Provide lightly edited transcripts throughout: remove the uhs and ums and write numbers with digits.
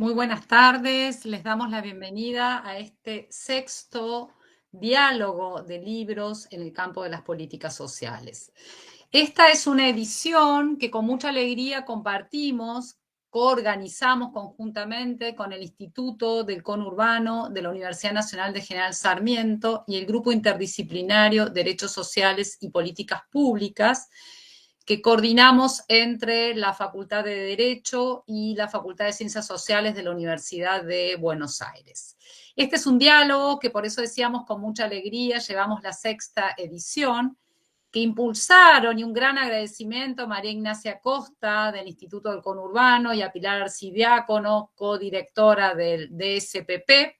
Muy buenas tardes, les damos la bienvenida a este sexto diálogo de libros en el campo de las políticas sociales. Esta es una edición que con mucha alegría compartimos, coorganizamos conjuntamente con el Instituto del Conurbano de la Universidad Nacional de General Sarmiento y el Grupo Interdisciplinario Derechos Sociales y Políticas Públicas, que coordinamos entre la Facultad de Derecho y la Facultad de Ciencias Sociales de la Universidad de Buenos Aires. Este es un diálogo que, por eso decíamos, con mucha alegría llevamos la sexta edición, que impulsaron, y un gran agradecimiento a María Ignacia Costa del Instituto del Conurbano y a Pilar Arcidiácono, codirectora del DSPP,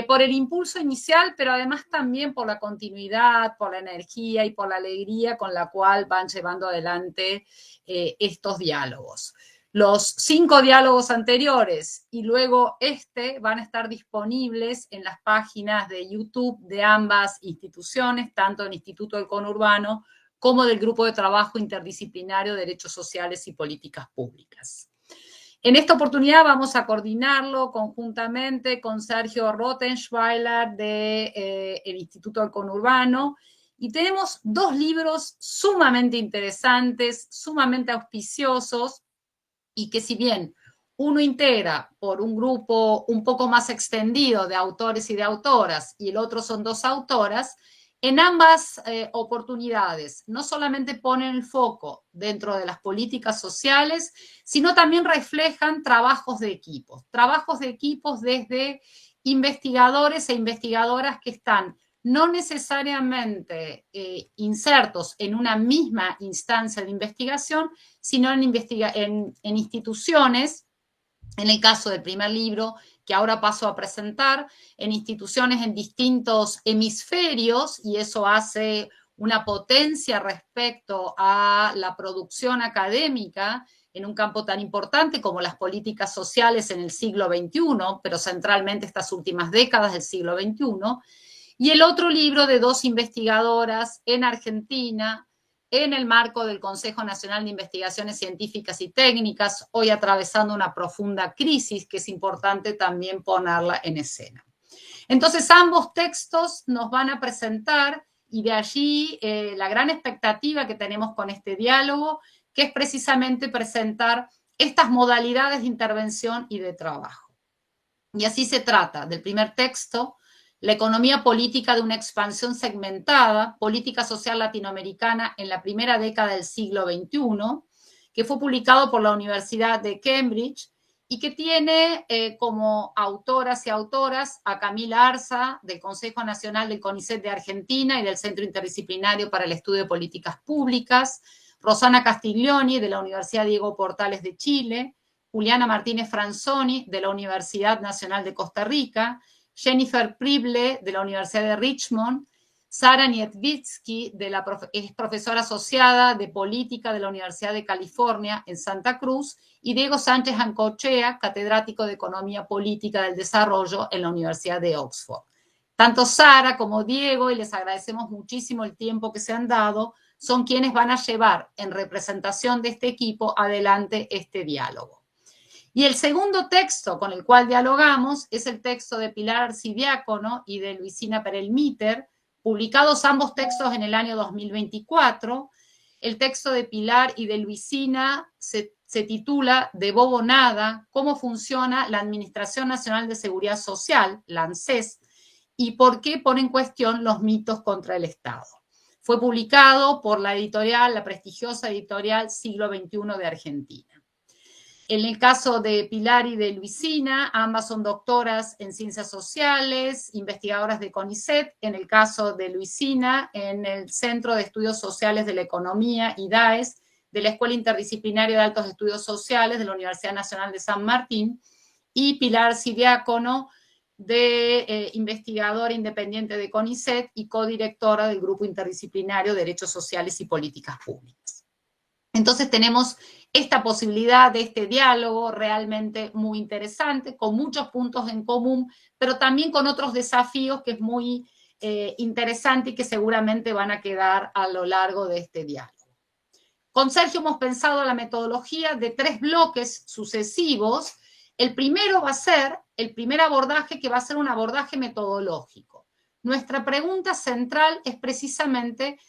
por el impulso inicial, pero además también por la continuidad, por la energía y por la alegría con la cual van llevando adelante estos diálogos. Los 5 diálogos anteriores y luego este van a estar disponibles en las páginas de YouTube de ambas instituciones, tanto del Instituto del Conurbano como del Grupo de Trabajo Interdisciplinario de Derechos Sociales y Políticas Públicas. En esta oportunidad vamos a coordinarlo conjuntamente con Sergio Rottenschweiler del Instituto del Conurbano, y tenemos 2 libros sumamente interesantes, sumamente auspiciosos, y que si bien uno integra por un grupo un poco más extendido de autores y de autoras y el otro son 2 autoras, en ambas oportunidades no solamente ponen el foco dentro de las políticas sociales, sino también reflejan trabajos de equipos desde investigadores e investigadoras que están no necesariamente insertos en una misma instancia de investigación, sino en instituciones, en el caso del primer libro, que ahora paso a presentar, en instituciones en distintos hemisferios, y eso hace una potencia respecto a la producción académica en un campo tan importante como las políticas sociales en el siglo XXI, pero centralmente estas últimas décadas del siglo XXI, y el otro libro de 2 investigadoras en Argentina, en el marco del Consejo Nacional de Investigaciones Científicas y Técnicas, hoy atravesando una profunda crisis que es importante también ponerla en escena. Entonces, ambos textos nos van a presentar, y de allí la gran expectativa que tenemos con este diálogo, que es precisamente presentar estas modalidades de intervención y de trabajo. Y así se trata del primer texto, La economía política de una expansión segmentada, política social latinoamericana en la primera década del siglo XXI, que fue publicado por la Universidad de Cambridge y que tiene como autoras y autoras a Camila Arza, del Consejo Nacional del CONICET de Argentina y del Centro Interdisciplinario para el Estudio de Políticas Públicas, Rosana Castiglioni, de la Universidad Diego Portales de Chile, Juliana Martínez Franzoni, de la Universidad Nacional de Costa Rica, Jennifer Prible, de la Universidad de Richmond, Sara Niedvitsky, es profesora asociada de política de la Universidad de California en Santa Cruz, y Diego Sánchez Ancochea, catedrático de Economía Política del Desarrollo en la Universidad de Oxford. Tanto Sara como Diego, y les agradecemos muchísimo el tiempo que se han dado, son quienes van a llevar en representación de este equipo adelante este diálogo. Y el segundo texto con el cual dialogamos es el texto de Pilar Arcidiácono y de Luisina Perelmiter, publicados ambos textos en el año 2024. El texto de Pilar y de Luisina se titula De Bobo Nada, cómo funciona la Administración Nacional de Seguridad Social, la ANSES, y por qué pone en cuestión los mitos contra el Estado. Fue publicado por la prestigiosa editorial Siglo XXI de Argentina. En el caso de Pilar y de Luisina, ambas son doctoras en ciencias sociales, investigadoras de CONICET. En el caso de Luisina, en el Centro de Estudios Sociales de la Economía, IDAES, de la Escuela Interdisciplinaria de Altos Estudios Sociales de la Universidad Nacional de San Martín. Y Pilar Arcidiácono, de investigadora independiente de CONICET y codirectora del Grupo Interdisciplinario de Derechos Sociales y Políticas Públicas. Entonces tenemos esta posibilidad de este diálogo realmente muy interesante, con muchos puntos en común, pero también con otros desafíos que es muy interesante y que seguramente van a quedar a lo largo de este diálogo. Con Sergio hemos pensado la metodología de 3 bloques sucesivos El primero va a ser, el primer abordaje que va a ser un abordaje metodológico. Nuestra pregunta central es precisamente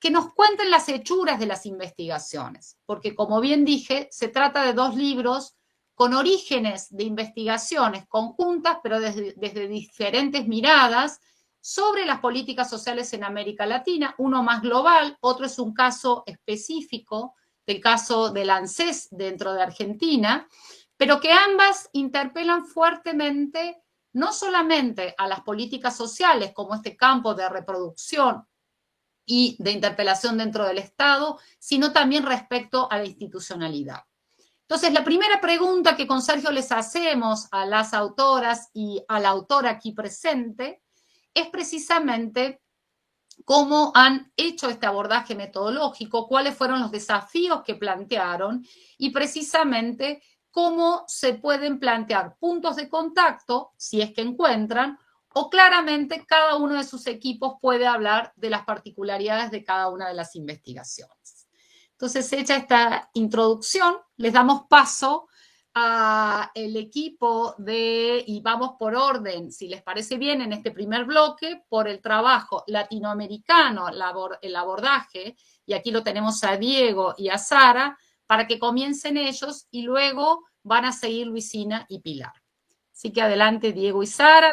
que nos cuenten las hechuras de las investigaciones, porque como bien dije, se trata de dos libros con orígenes de investigaciones conjuntas, pero desde diferentes miradas, sobre las políticas sociales en América Latina, uno más global, otro es un caso específico del caso del ANSES dentro de Argentina, pero que ambas interpelan fuertemente no solamente a las políticas sociales como este campo de reproducción y de interpelación dentro del Estado, sino también respecto a la institucionalidad. Entonces, la primera pregunta que con Sergio les hacemos a las autoras y a la autora aquí presente es precisamente cómo han hecho este abordaje metodológico, cuáles fueron los desafíos que plantearon y precisamente cómo se pueden plantear puntos de contacto, si es que encuentran, o claramente cada uno de sus equipos puede hablar de las particularidades de cada una de las investigaciones. Entonces, hecha esta introducción, les damos paso al equipo y vamos por orden, si les parece bien, en este primer bloque, por el trabajo latinoamericano, el abordaje, y aquí lo tenemos a Diego y a Sara, para que comiencen ellos y luego van a seguir Luisina y Pilar. Así que adelante, Diego y Sara.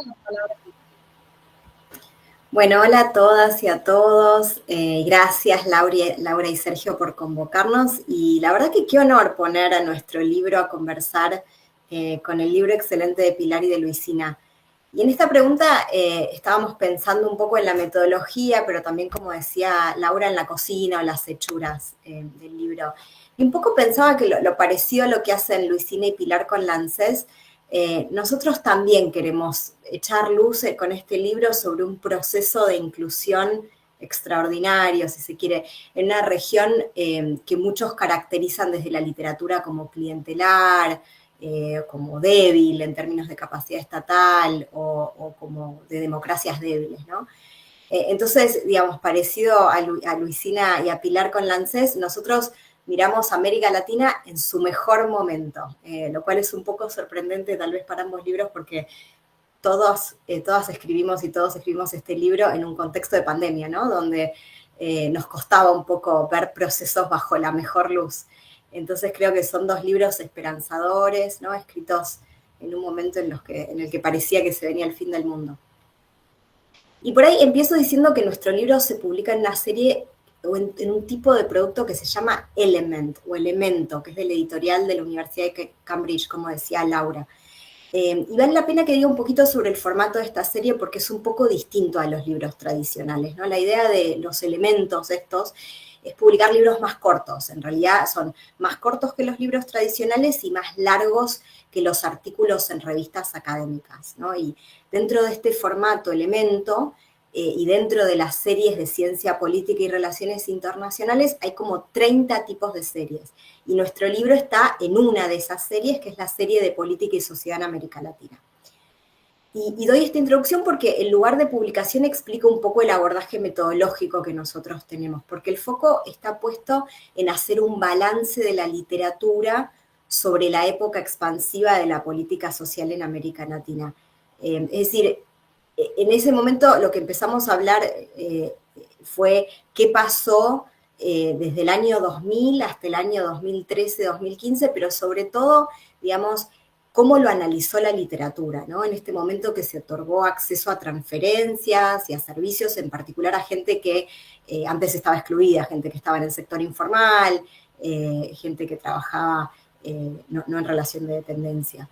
Bueno, hola a todas y a todos. Gracias, Laura y Sergio, por convocarnos. Y la verdad que qué honor poner a nuestro libro a conversar con el libro excelente de Pilar y de Luisina. Y en esta pregunta estábamos pensando un poco en la metodología, pero también, como decía Laura, en la cocina o las hechuras del libro. Y un poco pensaba que lo parecido a lo que hacen Luisina y Pilar con Lancés, nosotros también queremos echar luz con este libro sobre un proceso de inclusión extraordinario, si se quiere, en una región que muchos caracterizan desde la literatura como clientelar, como débil en términos de capacidad estatal o como de democracias débiles, ¿no? Entonces, digamos, parecido a Luisina y a Pilar con Lancés, nosotros miramos a América Latina en su mejor momento, lo cual es un poco sorprendente tal vez para ambos libros porque todas escribimos y todos escribimos este libro en un contexto de pandemia, ¿no? Donde nos costaba un poco ver procesos bajo la mejor luz. Entonces creo que son dos libros esperanzadores, ¿no? Escritos en un momento en el que parecía que se venía el fin del mundo. Y por ahí empiezo diciendo que nuestro libro se publica en una serie o en un tipo de producto que se llama Element o Elemento, que es del editorial de la Universidad de Cambridge, como decía Laura. Y vale la pena que diga un poquito sobre el formato de esta serie porque es un poco distinto a los libros tradicionales, ¿no? La idea de los elementos estos es publicar libros más cortos. En realidad son más cortos que los libros tradicionales y más largos que los artículos en revistas académicas, ¿no? Y dentro de este formato elemento y dentro de las series de ciencia política y relaciones internacionales hay como 30 tipos de series. Y nuestro libro está en una de esas series, que es la serie de política y sociedad en América Latina. Y doy esta introducción porque el lugar de publicación explica un poco el abordaje metodológico que nosotros tenemos, porque el foco está puesto en hacer un balance de la literatura sobre la época expansiva de la política social en América Latina. Es decir, en ese momento lo que empezamos a hablar fue qué pasó desde el año 2000 hasta el año 2013-2015, pero sobre todo, digamos, cómo lo analizó la literatura, ¿no? En este momento que se otorgó acceso a transferencias y a servicios, en particular a gente que antes estaba excluida, gente que estaba en el sector informal, gente que trabajaba no en relación de dependencia.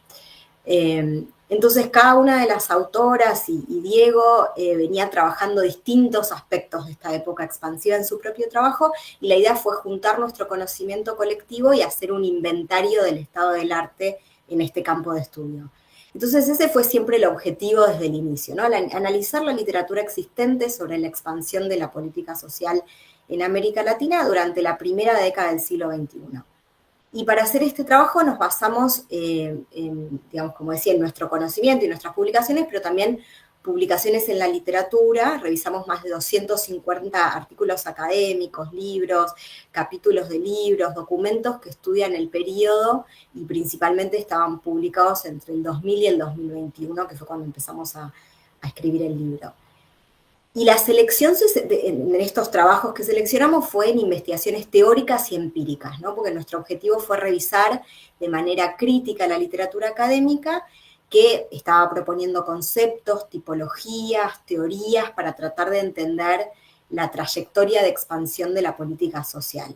Entonces cada una de las autoras y Diego venía trabajando distintos aspectos de esta época expansiva en su propio trabajo y la idea fue juntar nuestro conocimiento colectivo y hacer un inventario del estado del arte en este campo de estudio. Entonces ese fue siempre el objetivo desde el inicio, ¿no? Analizar la literatura existente sobre la expansión de la política social en América Latina durante la primera década del siglo XXI. Y para hacer este trabajo nos basamos, digamos, como decía, en nuestro conocimiento y nuestras publicaciones, pero también publicaciones en la literatura, revisamos más de 250 artículos académicos, libros, capítulos de libros, documentos que estudian el periodo y principalmente estaban publicados entre el 2000 y el 2021, que fue cuando empezamos a escribir el libro. Y la selección en estos trabajos que seleccionamos fue en investigaciones teóricas y empíricas, ¿no? Porque nuestro objetivo fue revisar de manera crítica la literatura académica que estaba proponiendo conceptos, tipologías, teorías para tratar de entender la trayectoria de expansión de la política social.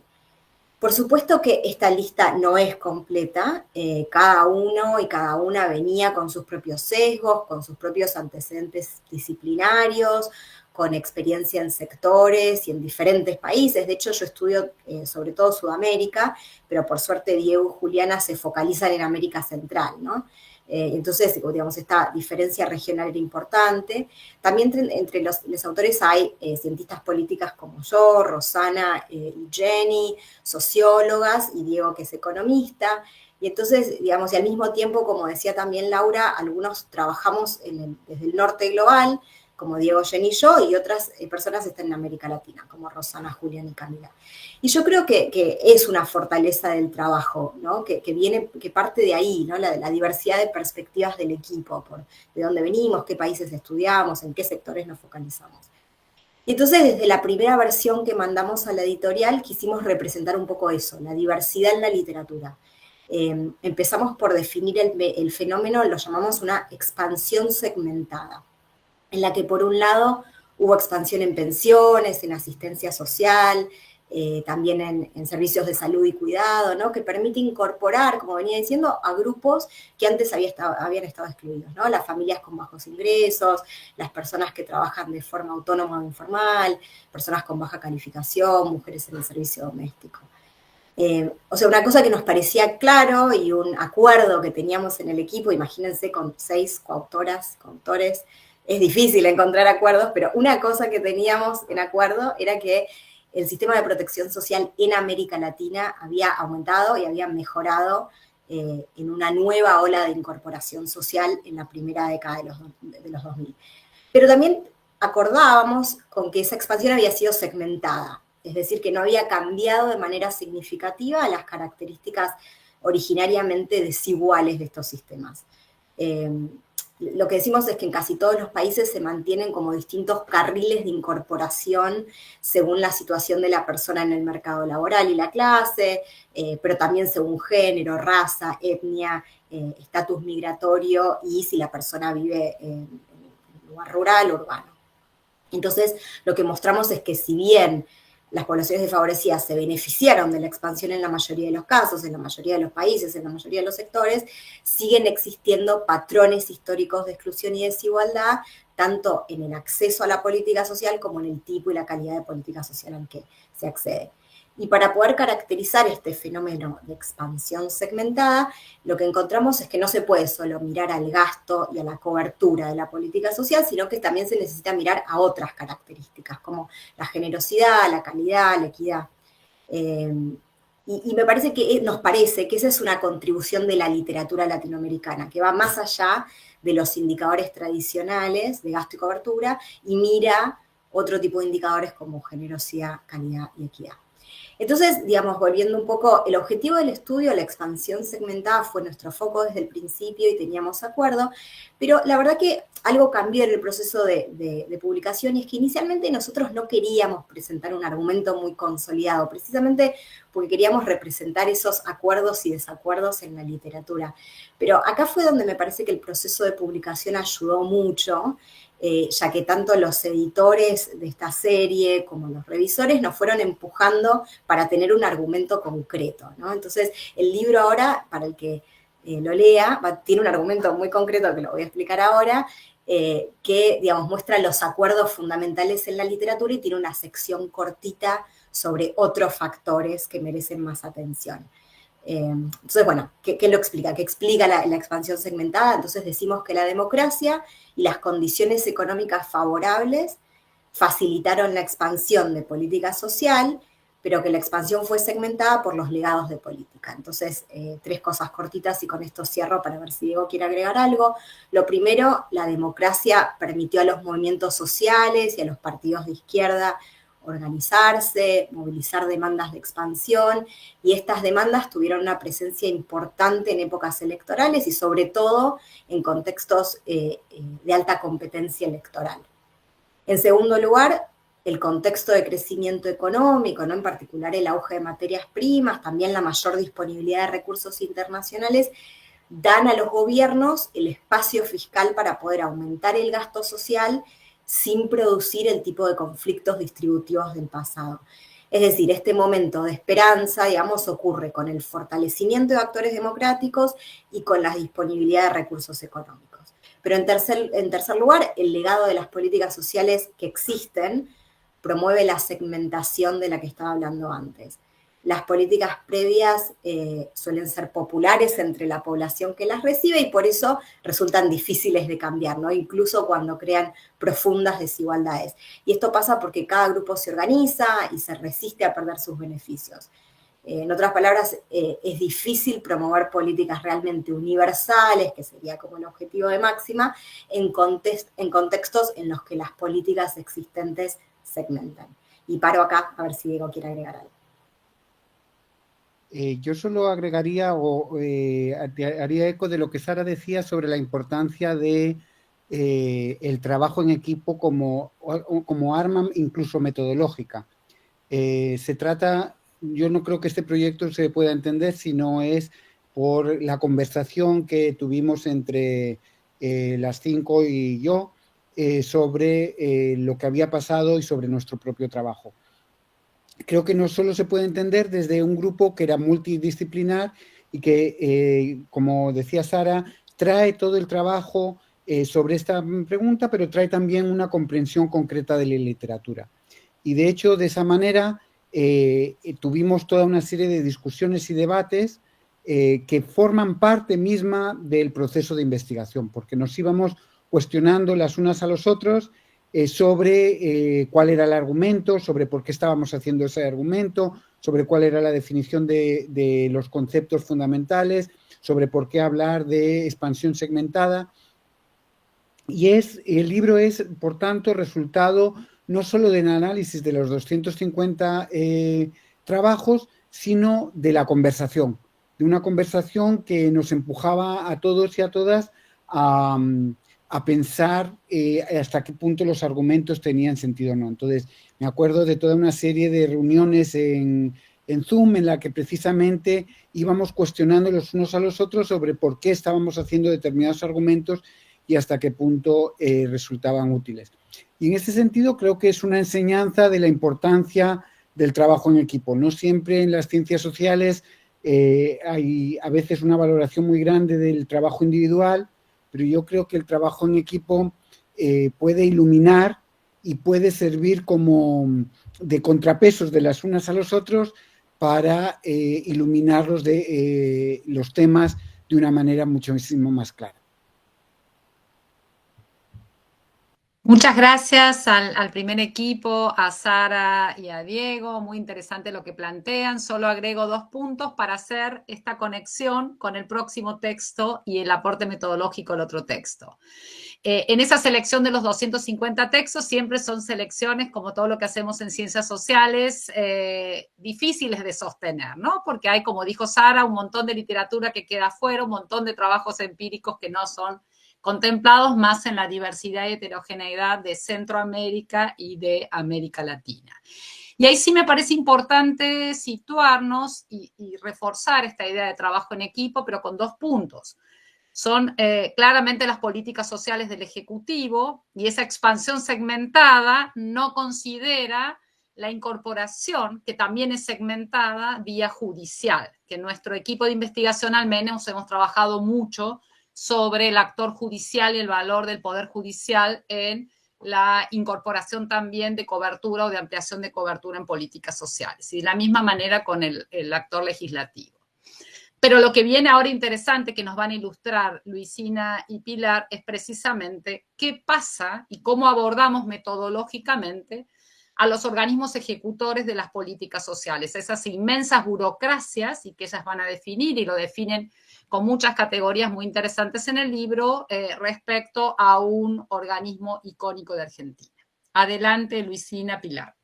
Por supuesto que esta lista no es completa, cada uno y cada una venía con sus propios sesgos, con sus propios antecedentes disciplinarios, con experiencia en sectores y en diferentes países. De hecho, yo estudio sobre todo Sudamérica, pero por suerte Diego y Juliana se focalizan en América Central, ¿no? Entonces, digamos, esta diferencia regional era importante. También entre los autores hay cientistas políticas como yo, Rosana y Jenny, sociólogas, y Diego, que es economista. Y entonces, digamos, y al mismo tiempo, como decía también Laura, algunos trabajamos desde el norte global, como Diego, Jenny y yo, y otras personas están en América Latina, como Rosana, Julián y Camila. Y yo creo que es una fortaleza del trabajo, ¿no? Que parte de ahí, ¿no? La diversidad de perspectivas del equipo, de dónde venimos, qué países estudiamos, en qué sectores nos focalizamos. Y entonces, desde la primera versión que mandamos a la editorial, quisimos representar un poco eso, la diversidad en la literatura. Empezamos por definir el fenómeno, lo llamamos una expansión segmentada, en la que por un lado hubo expansión en pensiones, en asistencia social, también en servicios de salud y cuidado, ¿no? Que permite incorporar, como venía diciendo, a grupos que antes habían estado excluidos, ¿no? Las familias con bajos ingresos, las personas que trabajan de forma autónoma o informal, personas con baja calificación, mujeres en el servicio doméstico. O sea, una cosa que nos parecía claro y un acuerdo que teníamos en el equipo, imagínense con 6 coautores, es difícil encontrar acuerdos, pero una cosa que teníamos en acuerdo era que el sistema de protección social en América Latina había aumentado y había mejorado en una nueva ola de incorporación social en la primera década de los 2000. Pero también acordábamos con que esa expansión había sido segmentada, es decir, que no había cambiado de manera significativa las características originariamente desiguales de estos sistemas. Lo que decimos es que en casi todos los países se mantienen como distintos carriles de incorporación según la situación de la persona en el mercado laboral y la clase, pero también según género, raza, etnia, estatus migratorio y si la persona vive en un lugar rural o urbano. Entonces, lo que mostramos es que si bien las poblaciones desfavorecidas se beneficiaron de la expansión en la mayoría de los casos, en la mayoría de los países, en la mayoría de los sectores, siguen existiendo patrones históricos de exclusión y desigualdad, tanto en el acceso a la política social como en el tipo y la calidad de política social al que se accede. Y para poder caracterizar este fenómeno de expansión segmentada, lo que encontramos es que no se puede solo mirar al gasto y a la cobertura de la política social, sino que también se necesita mirar a otras características, como la generosidad, la calidad, la equidad. Y nos parece que esa es una contribución de la literatura latinoamericana, que va más allá de los indicadores tradicionales de gasto y cobertura, y mira otro tipo de indicadores como generosidad, calidad y equidad. Entonces, digamos, volviendo un poco, el objetivo del estudio, la expansión segmentada, fue nuestro foco desde el principio y teníamos acuerdo, pero la verdad que algo cambió en el proceso de publicación, y es que inicialmente nosotros no queríamos presentar un argumento muy consolidado, precisamente porque queríamos representar esos acuerdos y desacuerdos en la literatura. Pero acá fue donde me parece que el proceso de publicación ayudó mucho, ya que tanto los editores de esta serie como los revisores nos fueron empujando para tener un argumento concreto, ¿no? Entonces, el libro ahora, para el que lo lea, tiene un argumento muy concreto que lo voy a explicar ahora, que, digamos, muestra los acuerdos fundamentales en la literatura y tiene una sección cortita sobre otros factores que merecen más atención. Entonces, bueno, ¿qué lo explica? ¿Qué explica la expansión segmentada? Entonces decimos que la democracia y las condiciones económicas favorables facilitaron la expansión de política social, pero que la expansión fue segmentada por los legados de política. Entonces, tres cosas cortitas y con esto cierro para ver si Diego quiere agregar algo. Lo primero, la democracia permitió a los movimientos sociales y a los partidos de izquierda organizarse, movilizar demandas de expansión, y estas demandas tuvieron una presencia importante en épocas electorales y sobre todo en contextos de alta competencia electoral. En segundo lugar, el contexto de crecimiento económico, ¿no? En particular el auge de materias primas, también la mayor disponibilidad de recursos internacionales, dan a los gobiernos el espacio fiscal para poder aumentar el gasto social sin producir el tipo de conflictos distributivos del pasado. Es decir, este momento de esperanza, digamos, ocurre con el fortalecimiento de actores democráticos y con la disponibilidad de recursos económicos. Pero en tercer lugar, el legado de las políticas sociales que existen promueve la segmentación de la que estaba hablando antes. Las políticas previas suelen ser populares entre la población que las recibe y por eso resultan difíciles de cambiar, ¿no? Incluso cuando crean profundas desigualdades. Y esto pasa porque cada grupo se organiza y se resiste a perder sus beneficios. En otras palabras, es difícil promover políticas realmente universales, que sería como el objetivo de máxima, en contextos en los que las políticas existentes segmentan. Y paro acá a ver si Diego quiere agregar algo. Yo solo agregaría o haría eco de lo que Sara decía sobre la importancia de el trabajo en equipo como arma incluso metodológica. Se trata, yo no creo que este proyecto se pueda entender si no es por la conversación que tuvimos entre las 5 y yo sobre lo que había pasado y sobre nuestro propio trabajo. Creo que no solo se puede entender desde un grupo que era multidisciplinar y que, como decía Sara, trae todo el trabajo sobre esta pregunta, pero trae también una comprensión concreta de la literatura. Y de hecho, de esa manera, tuvimos toda una serie de discusiones y debates que forman parte misma del proceso de investigación, porque nos íbamos cuestionando las unas a los otros sobre cuál era el argumento, sobre por qué estábamos haciendo ese argumento, sobre cuál era la definición de los conceptos fundamentales, sobre por qué hablar de expansión segmentada. Y el libro es, por tanto, resultado no solo del análisis de los 250 trabajos, sino de la conversación, de una conversación que nos empujaba a todos y a todas a pensar hasta qué punto los argumentos tenían sentido o no. Entonces, me acuerdo de toda una serie de reuniones en Zoom en la que precisamente íbamos cuestionando los unos a los otros sobre por qué estábamos haciendo determinados argumentos y hasta qué punto resultaban útiles. Y en ese sentido creo que es una enseñanza de la importancia del trabajo en equipo. No siempre en las ciencias sociales hay a veces una valoración muy grande del trabajo individual, pero yo creo que el trabajo en equipo puede iluminar y puede servir como de contrapesos de las unas a los otros para iluminar los temas de una manera muchísimo más clara. Muchas gracias al primer equipo, a Sara y a Diego. Muy interesante lo que plantean. Solo agrego 2 puntos para hacer esta conexión con el próximo texto y el aporte metodológico del otro texto. En esa selección de los 250 textos siempre son selecciones, como todo lo que hacemos en ciencias sociales, difíciles de sostener, ¿no? Porque hay, como dijo Sara, un montón de literatura que queda afuera, un montón de trabajos empíricos que no son contemplados, más en la diversidad y heterogeneidad de Centroamérica y de América Latina. Y ahí sí me parece importante situarnos y reforzar esta idea de trabajo en equipo, pero con 2 puntos. Son claramente las políticas sociales del Ejecutivo y esa expansión segmentada no considera la incorporación, que también es segmentada vía judicial, que en nuestro equipo de investigación al menos hemos trabajado mucho sobre el actor judicial y el valor del poder judicial en la incorporación también de cobertura o de ampliación de cobertura en políticas sociales. Y de la misma manera con el actor legislativo. Pero lo que viene ahora interesante, que nos van a ilustrar Luisina y Pilar, es precisamente qué pasa y cómo abordamos metodológicamente a los organismos ejecutores de las políticas sociales, esas inmensas burocracias, y que ellas van a definir, y lo definen con muchas categorías muy interesantes en el libro, respecto a un organismo icónico de Argentina. Adelante, Luisina Pilar.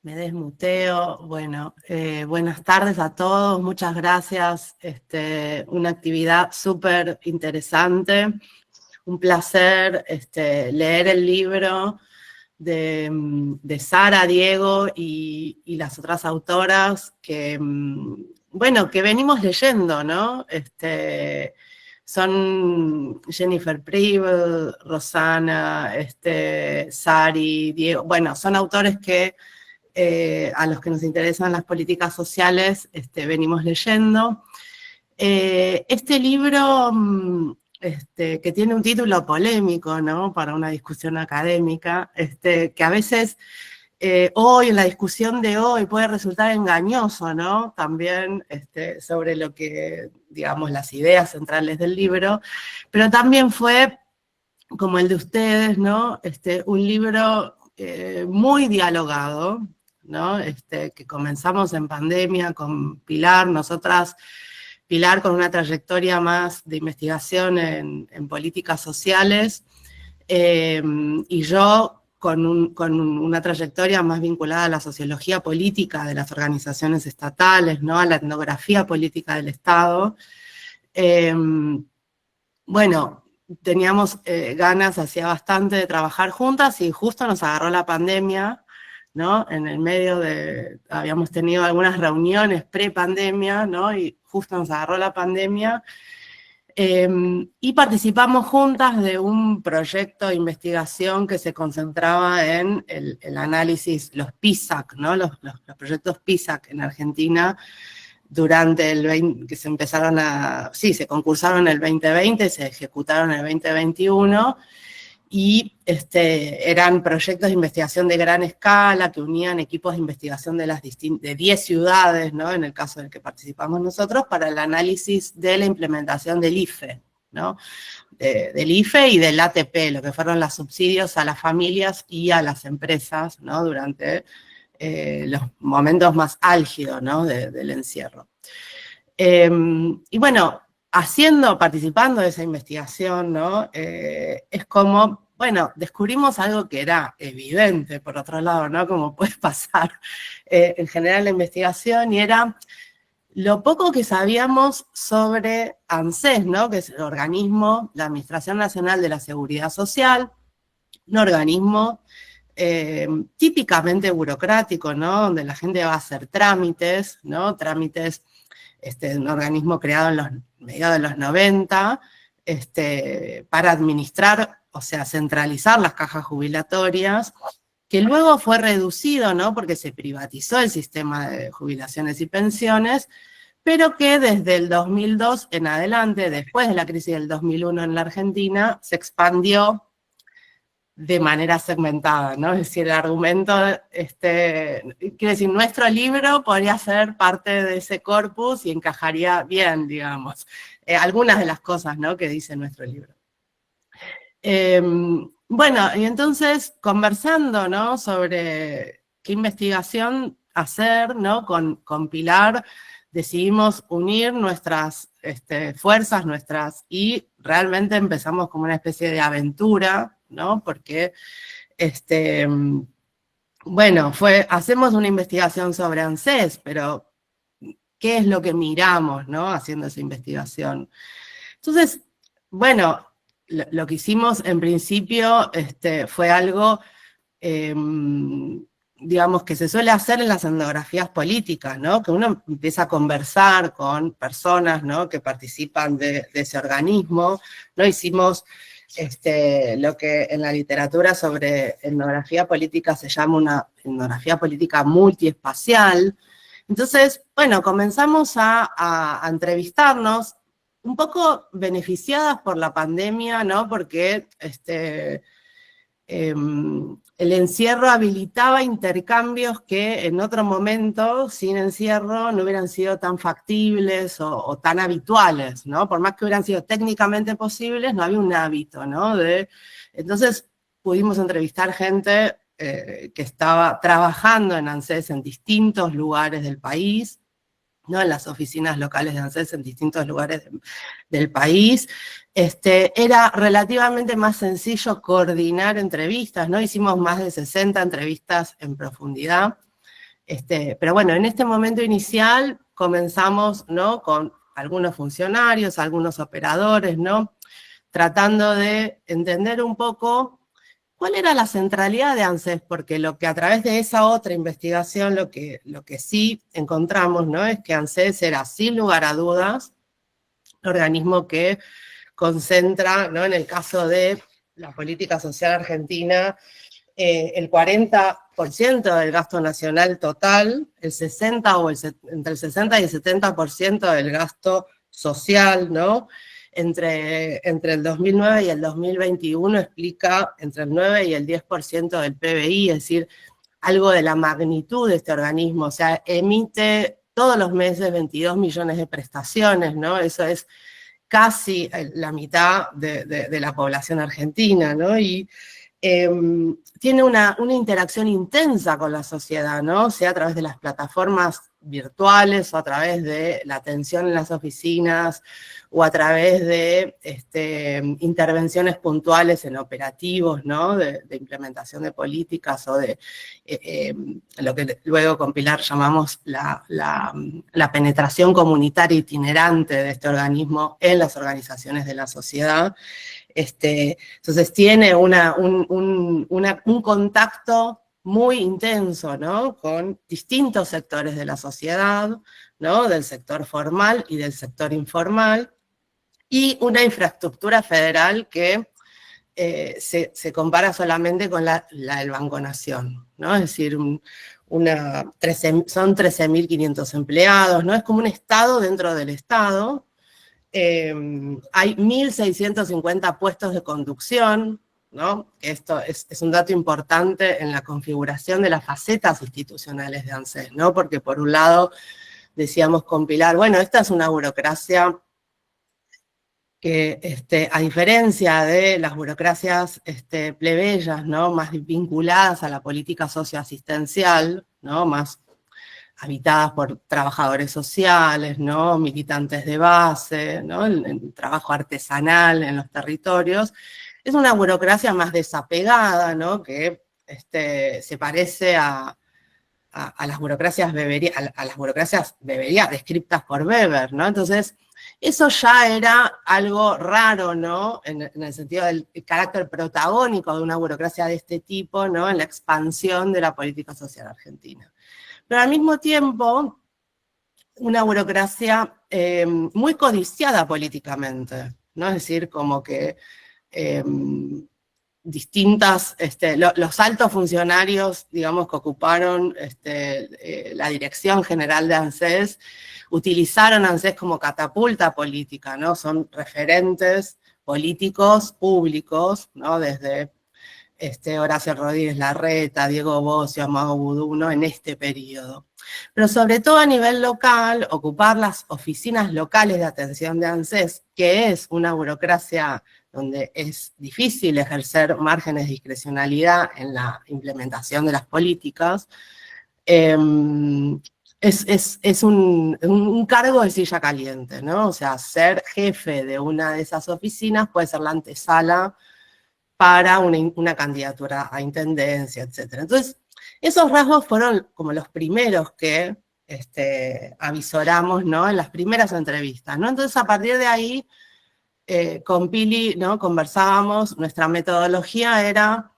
Me desmuteo. Bueno, buenas tardes a todos, muchas gracias. Una actividad súper interesante, un placer leer el libro de Sara, Diego y las otras autoras que, bueno, que venimos leyendo, ¿no? Son Jennifer Preble, Rosana, Sari, Diego, bueno, son autores que a los que nos interesan las políticas sociales venimos leyendo. Este libro, que tiene un título polémico, ¿no? Para una discusión académica, que a veces hoy, en la discusión de hoy, puede resultar engañoso, ¿no? También sobre lo que, digamos, las ideas centrales del libro, pero también fue, como el de ustedes, ¿no? Un libro muy dialogado, ¿no? Que comenzamos en pandemia con Pilar, nosotras, Pilar con una trayectoria más de investigación en políticas sociales, y yo con una trayectoria más vinculada a la sociología política de las organizaciones estatales, ¿no? A la etnografía política del Estado. Bueno, teníamos ganas hacía bastante de trabajar juntas y justo nos agarró la pandemia, ¿no? En el medio habíamos tenido algunas reuniones pre-pandemia, ¿no? Y justo nos agarró la pandemia. Y participamos juntas de un proyecto de investigación que se concentraba en el análisis, los PISAC, ¿no? Los proyectos PISAC en Argentina, durante que se concursaron en el 2020, se ejecutaron en el 2021, y eran proyectos de investigación de gran escala que unían equipos de investigación de 10 ciudades, ¿no? En el caso del que participamos nosotros, para el análisis de la implementación del IFE, ¿no? Del IFE y del ATP, lo que fueron los subsidios a las familias y a las empresas, ¿no? Durante los momentos más álgidos, ¿no? del encierro. Y bueno, participando de esa investigación, ¿no? Es como, bueno, descubrimos algo que era evidente, por otro lado, ¿no? Como puede pasar en general en la investigación, y era lo poco que sabíamos sobre ANSES, ¿no? Que es el organismo, la Administración Nacional de la Seguridad Social, un organismo típicamente burocrático, ¿no? Donde la gente va a hacer trámites, ¿no? Trámites, un organismo creado en los mediados de los 90, para administrar, o sea, centralizar las cajas jubilatorias, que luego fue reducido, ¿no? Porque se privatizó el sistema de jubilaciones y pensiones, pero que desde el 2002 en adelante, después de la crisis del 2001 en la Argentina, se expandió de manera segmentada, ¿no? Es decir, el argumento, quiero decir, nuestro libro podría ser parte de ese corpus y encajaría bien, digamos, algunas de las cosas, ¿no? Que dice nuestro libro. Bueno, y entonces, conversando, ¿no? Sobre qué investigación hacer, ¿no? Con Pilar, decidimos unir nuestras fuerzas, y realmente empezamos como una especie de aventura, ¿no? Porque, bueno, hacemos una investigación sobre ANSES, pero ¿qué es lo que miramos, ¿no? Haciendo esa investigación. Entonces, bueno, lo que hicimos en principio fue algo, digamos, que se suele hacer en las etnografías políticas, ¿no? Que uno empieza a conversar con personas, ¿no? Que participan de ese organismo, ¿no? Hicimos lo que en la literatura sobre etnografía política se llama una etnografía política multiespacial. Entonces, bueno, comenzamos a entrevistarnos, un poco beneficiadas por la pandemia, ¿no? Porque el encierro habilitaba intercambios que en otro momento, sin encierro, no hubieran sido tan factibles o tan habituales, ¿no? Por más que hubieran sido técnicamente posibles, no había un hábito, ¿no? Entonces, pudimos entrevistar gente que estaba trabajando en ANSES en distintos lugares del país, ¿no? En las oficinas locales de ANSES en distintos lugares del país. Era relativamente más sencillo coordinar entrevistas, ¿no? Hicimos más de 60 entrevistas en profundidad. Pero bueno, en este momento inicial comenzamos, ¿no? Con algunos funcionarios, algunos operadores, ¿no? Tratando de entender un poco cuál era la centralidad de ANSES, porque lo que a través de esa otra investigación, lo que sí encontramos, ¿no? Es que ANSES era, sin lugar a dudas, un organismo que concentra, ¿no? En el caso de la política social argentina, el 40% del gasto nacional total, el 60 o entre el 60 y el 70% del gasto social, ¿no? Entre el 2009 y el 2021 explica entre el 9 y el 10% del PBI, es decir, algo de la magnitud de este organismo. O sea, emite todos los meses 22 millones de prestaciones, ¿no? Eso es casi la mitad de la población argentina, ¿no? Y tiene una interacción intensa con la sociedad, ¿no? Sea a través de las plataformas virtuales o a través de la atención en las oficinas o a través de intervenciones puntuales en operativos, ¿no? De implementación de políticas o de lo que luego con Pilar llamamos la penetración comunitaria itinerante de este organismo en las organizaciones de la sociedad. Entonces tiene un contacto muy intenso, ¿no? Con distintos sectores de la sociedad, ¿no? Del sector formal y del sector informal, y una infraestructura federal que se compara solamente con la del Banco Nación, ¿no? Es decir, son 13.500 empleados, ¿no? Es como un Estado dentro del Estado. Hay 1.650 puestos de conducción, ¿no? Esto es un dato importante en la configuración de las facetas institucionales de ANSES, ¿no? Porque por un lado decíamos con Pilar, bueno, esta es una burocracia que a diferencia de las burocracias plebeyas, ¿no? Más vinculadas a la política socioasistencial, ¿no? Más habitadas por trabajadores sociales, ¿no? Militantes de base, ¿no? El trabajo artesanal en los territorios, es una burocracia más desapegada, ¿no? Que se parece a las burocracias Weberianas descritas por Weber, ¿no? Entonces, eso ya era algo raro, ¿no? En el sentido del carácter protagónico de una burocracia de este tipo, ¿no? En la expansión de la política social argentina. Pero al mismo tiempo, una burocracia muy codiciada políticamente, ¿no? Es decir, como que los altos funcionarios, digamos, que ocuparon la dirección general de ANSES, utilizaron ANSES como catapulta política, ¿no? Son referentes políticos públicos, ¿no? Desde Horacio Rodríguez Larreta, Diego Bossio, Amado Boudou, ¿no? En este periodo. Pero sobre todo a nivel local, ocupar las oficinas locales de atención de ANSES, que es una burocracia donde es difícil ejercer márgenes de discrecionalidad en la implementación de las políticas, es un cargo de silla caliente, ¿no? O sea, ser jefe de una de esas oficinas puede ser la antesala para una candidatura a intendencia, etc. Entonces, esos rasgos fueron como los primeros que avisoramos, ¿no? En las primeras entrevistas, ¿no? Entonces, a partir de ahí, con Pili, ¿no? Conversábamos, nuestra metodología era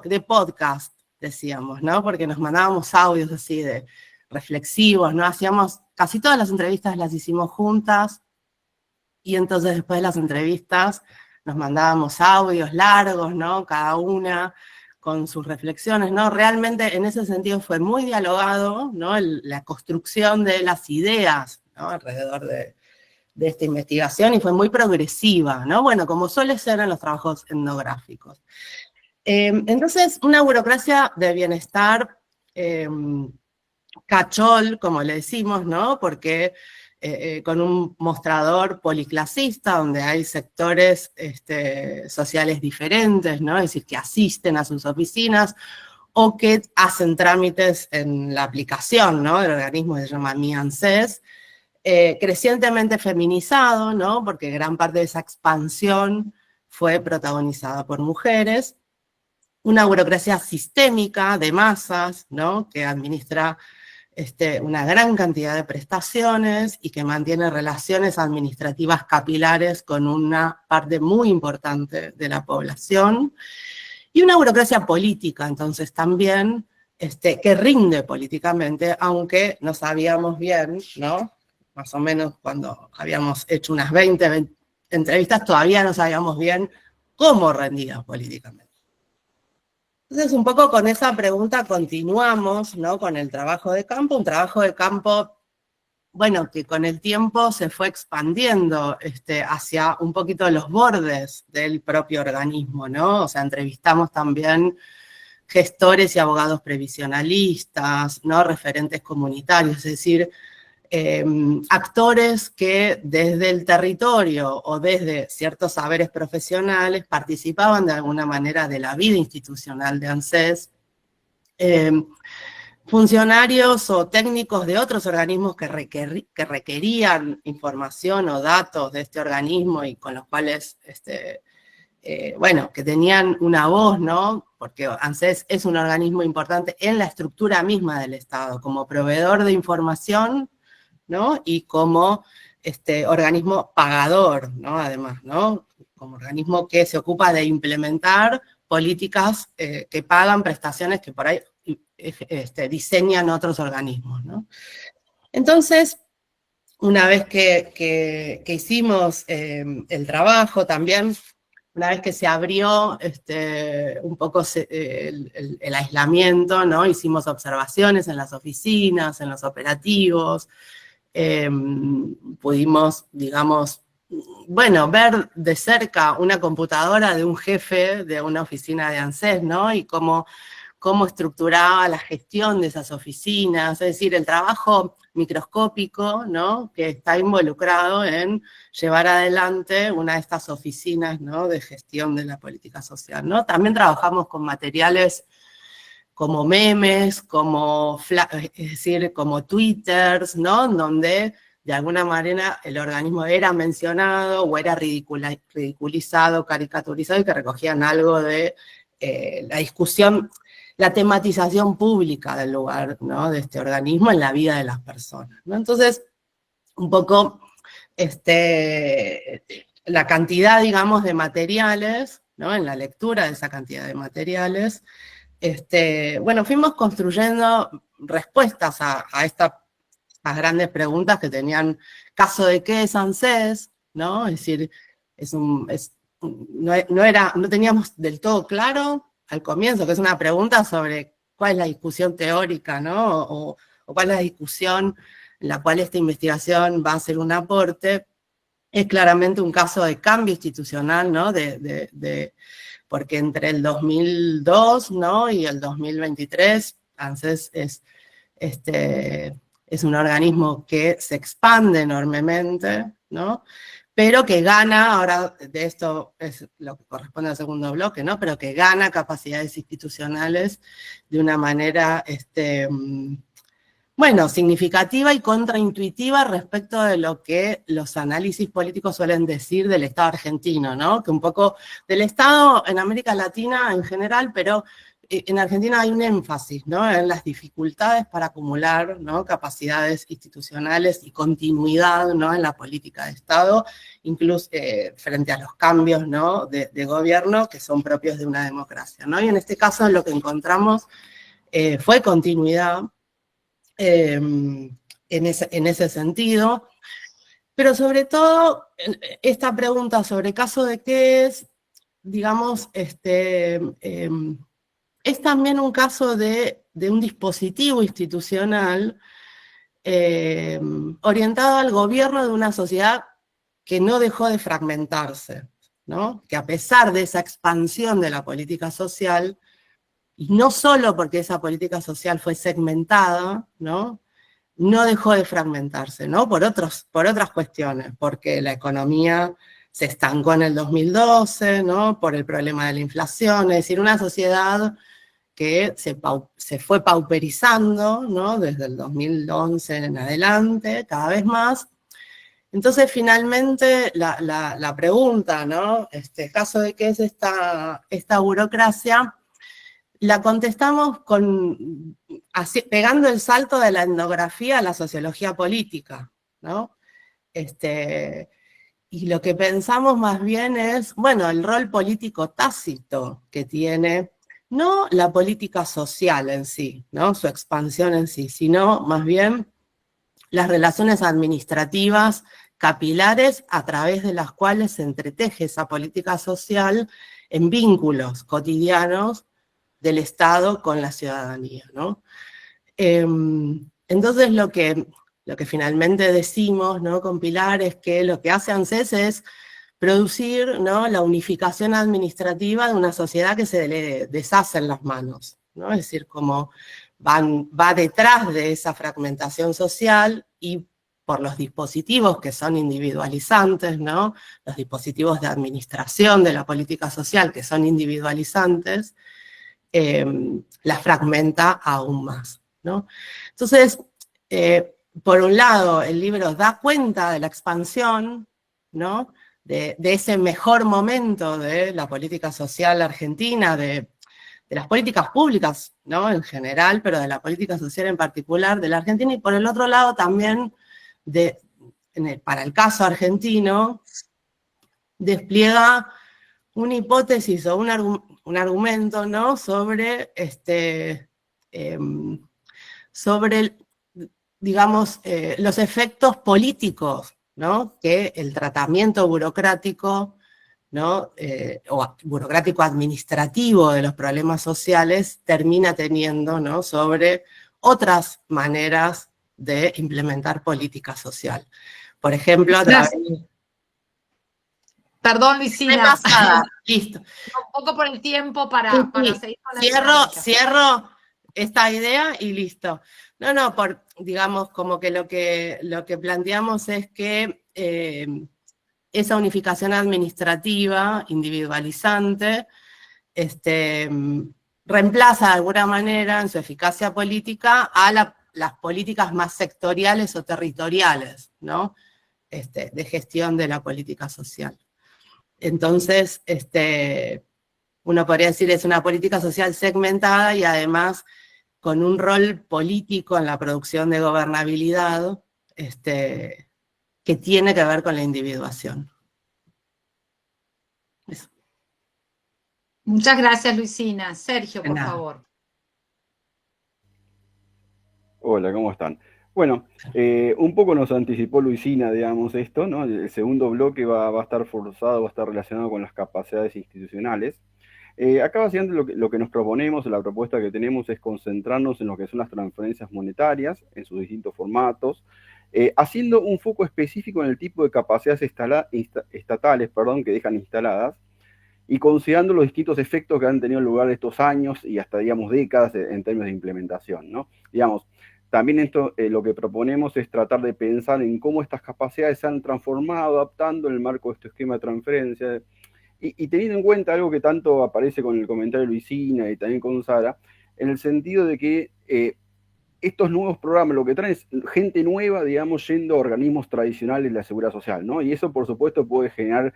de podcast, decíamos, ¿no? Porque nos mandábamos audios así de reflexivos, ¿no? Casi todas las entrevistas las hicimos juntas, y entonces después de las entrevistas nos mandábamos audios largos, ¿no? Cada una con sus reflexiones, ¿no? Realmente en ese sentido fue muy dialogado, ¿no? La construcción de las ideas, ¿no? Alrededor de esta investigación, y fue muy progresiva, ¿no? Bueno, como suele ser en los trabajos etnográficos. Entonces, una burocracia de bienestar que cachol, como le decimos, ¿no? Porque con un mostrador policlasista, donde hay sectores sociales diferentes, ¿no? Es decir, que asisten a sus oficinas o que hacen trámites en la aplicación, ¿no? El organismo se llama Mi ANSES, crecientemente feminizado, ¿no? Porque gran parte de esa expansión fue protagonizada por mujeres. Una burocracia sistémica de masas, ¿no? Que administra una gran cantidad de prestaciones y que mantiene relaciones administrativas capilares con una parte muy importante de la población. Y una burocracia política, entonces, también, que rinde políticamente, aunque no sabíamos bien, ¿no? Más o menos cuando habíamos hecho unas 20 entrevistas, todavía no sabíamos bien cómo rendía políticamente. Entonces, un poco con esa pregunta continuamos, ¿no? Con el trabajo de campo, un trabajo de campo, bueno, que con el tiempo se fue expandiendo hacia un poquito los bordes del propio organismo, ¿no? O sea, entrevistamos también gestores y abogados previsionalistas, ¿no? Referentes comunitarios, es decir, actores que desde el territorio o desde ciertos saberes profesionales participaban de alguna manera de la vida institucional de ANSES, funcionarios o técnicos de otros organismos que requerían información o datos de este organismo y con los cuales, bueno, que tenían una voz, ¿no? Porque ANSES es un organismo importante en la estructura misma del Estado, como proveedor de información, ¿no? Y como organismo pagador, ¿no? Además, ¿no? Como organismo que se ocupa de implementar políticas que pagan prestaciones que por ahí diseñan otros organismos, ¿no? Entonces, una vez que hicimos el trabajo también, una vez que se abrió un poco el aislamiento, ¿no? Hicimos observaciones en las oficinas, en los operativos, pudimos, digamos, bueno, ver de cerca una computadora de un jefe de una oficina de ANSES, ¿no? Y cómo estructuraba la gestión de esas oficinas, es decir, el trabajo microscópico, ¿no? Que está involucrado en llevar adelante una de estas oficinas, ¿no? De gestión de la política social, ¿no? También trabajamos con materiales como memes, es decir, como twitters, ¿no? Donde de alguna manera el organismo era mencionado o era ridiculizado, caricaturizado y que recogían algo de la discusión, la tematización pública del lugar, ¿no? De este organismo en la vida de las personas, ¿no? Entonces, un poco la cantidad, digamos, de materiales, ¿no? En la lectura de esa cantidad de materiales, bueno, fuimos construyendo respuestas a estas grandes preguntas que tenían caso de qué es ANSES, ¿no? Es decir, no teníamos del todo claro al comienzo, que es una pregunta sobre cuál es la discusión teórica, ¿no? O cuál es la discusión en la cual esta investigación va a ser un aporte. Es claramente un caso de cambio institucional, ¿no? Porque entre el 2002, ¿no? Y el 2023, ANSES es un organismo que se expande enormemente, ¿no? Pero que gana, ahora de esto es lo que corresponde al segundo bloque, ¿no? Pero que gana capacidades institucionales de una manera, bueno, significativa y contraintuitiva respecto de lo que los análisis políticos suelen decir del Estado argentino, ¿no? Que un poco del Estado en América Latina en general, pero en Argentina hay un énfasis, ¿no? En las dificultades para acumular, ¿no? Capacidades institucionales y continuidad, ¿no? En la política de Estado, incluso frente a los cambios, ¿no? de gobierno que son propios de una democracia, ¿no? Y en este caso lo que encontramos fue continuidad en ese sentido, pero sobre todo esta pregunta sobre caso de qué es, digamos, es también un caso de un dispositivo institucional orientado al gobierno de una sociedad que no dejó de fragmentarse, ¿no? Que a pesar de esa expansión de la política social, y no solo porque esa política social fue segmentada, ¿no? no dejó de fragmentarse, ¿no? Por otras cuestiones, porque la economía se estancó en el 2012, ¿no? Por el problema de la inflación, es decir, una sociedad que se fue pauperizando, ¿no? Desde el 2011 en adelante, cada vez más. Entonces, finalmente, la pregunta, ¿no? Caso de qué es esta burocracia, la contestamos pegando el salto de la etnografía a la sociología política, ¿no? Y lo que pensamos más bien es, bueno, el rol político tácito que tiene, no la política social en sí, ¿no? Su expansión en sí, sino más bien las relaciones administrativas capilares a través de las cuales se entreteje esa política social en vínculos cotidianos del Estado con la ciudadanía, ¿no? Entonces lo que finalmente decimos, ¿no? Con Pilar, es que lo que hace ANSES es producir, ¿no? La unificación administrativa de una sociedad que se le deshace en las manos, ¿no? Es decir, como va detrás de esa fragmentación social y por los dispositivos que son individualizantes, ¿no? Los dispositivos de administración de la política social que son individualizantes, la fragmenta aún más, ¿no? Entonces, por un lado, el libro da cuenta de la expansión, ¿no? De ese mejor momento de la política social argentina, de las políticas públicas, ¿no? En general, pero de la política social en particular de la Argentina, y por el otro lado también, para el caso argentino, despliega una hipótesis o un argumento, ¿no? Sobre, digamos, los efectos políticos, ¿no? Que el tratamiento burocrático, ¿no? O burocrático administrativo de los problemas sociales termina teniendo, ¿no? Sobre otras maneras de implementar política social. Por ejemplo, a través... Perdón, Luisina. Listo. Un poco por el tiempo para seguir con la dinámica. Cierro esta idea y listo. No, digamos, como que lo que planteamos es que esa unificación administrativa, individualizante, reemplaza de alguna manera en su eficacia política a las políticas más sectoriales o territoriales, ¿no? De gestión de la política social. Entonces, uno podría decir es una política social segmentada y además con un rol político en la producción de gobernabilidad, que tiene que ver con la individuación. Eso. Muchas gracias, Luisina. Sergio, por favor. Hola, ¿cómo están? Bueno, un poco nos anticipó Luisina, digamos, esto, ¿no? El segundo bloque va a estar forzado, va a estar relacionado con las capacidades institucionales. Acá básicamente lo que nos proponemos, la propuesta que tenemos es concentrarnos en lo que son las transferencias monetarias, en sus distintos formatos, haciendo un foco específico en el tipo de capacidades estatales que dejan instaladas, y considerando los distintos efectos que han tenido lugar estos años y hasta, digamos, décadas en términos de implementación, ¿no? Digamos, también esto, lo que proponemos es tratar de pensar en cómo estas capacidades se han transformado, adaptando en el marco de este esquema de transferencia, y teniendo en cuenta algo que tanto aparece con el comentario de Luisina y también con Sara, en el sentido de que estos nuevos programas lo que traen es gente nueva, digamos, yendo a organismos tradicionales de la seguridad social, ¿no? Y eso, por supuesto, puede generar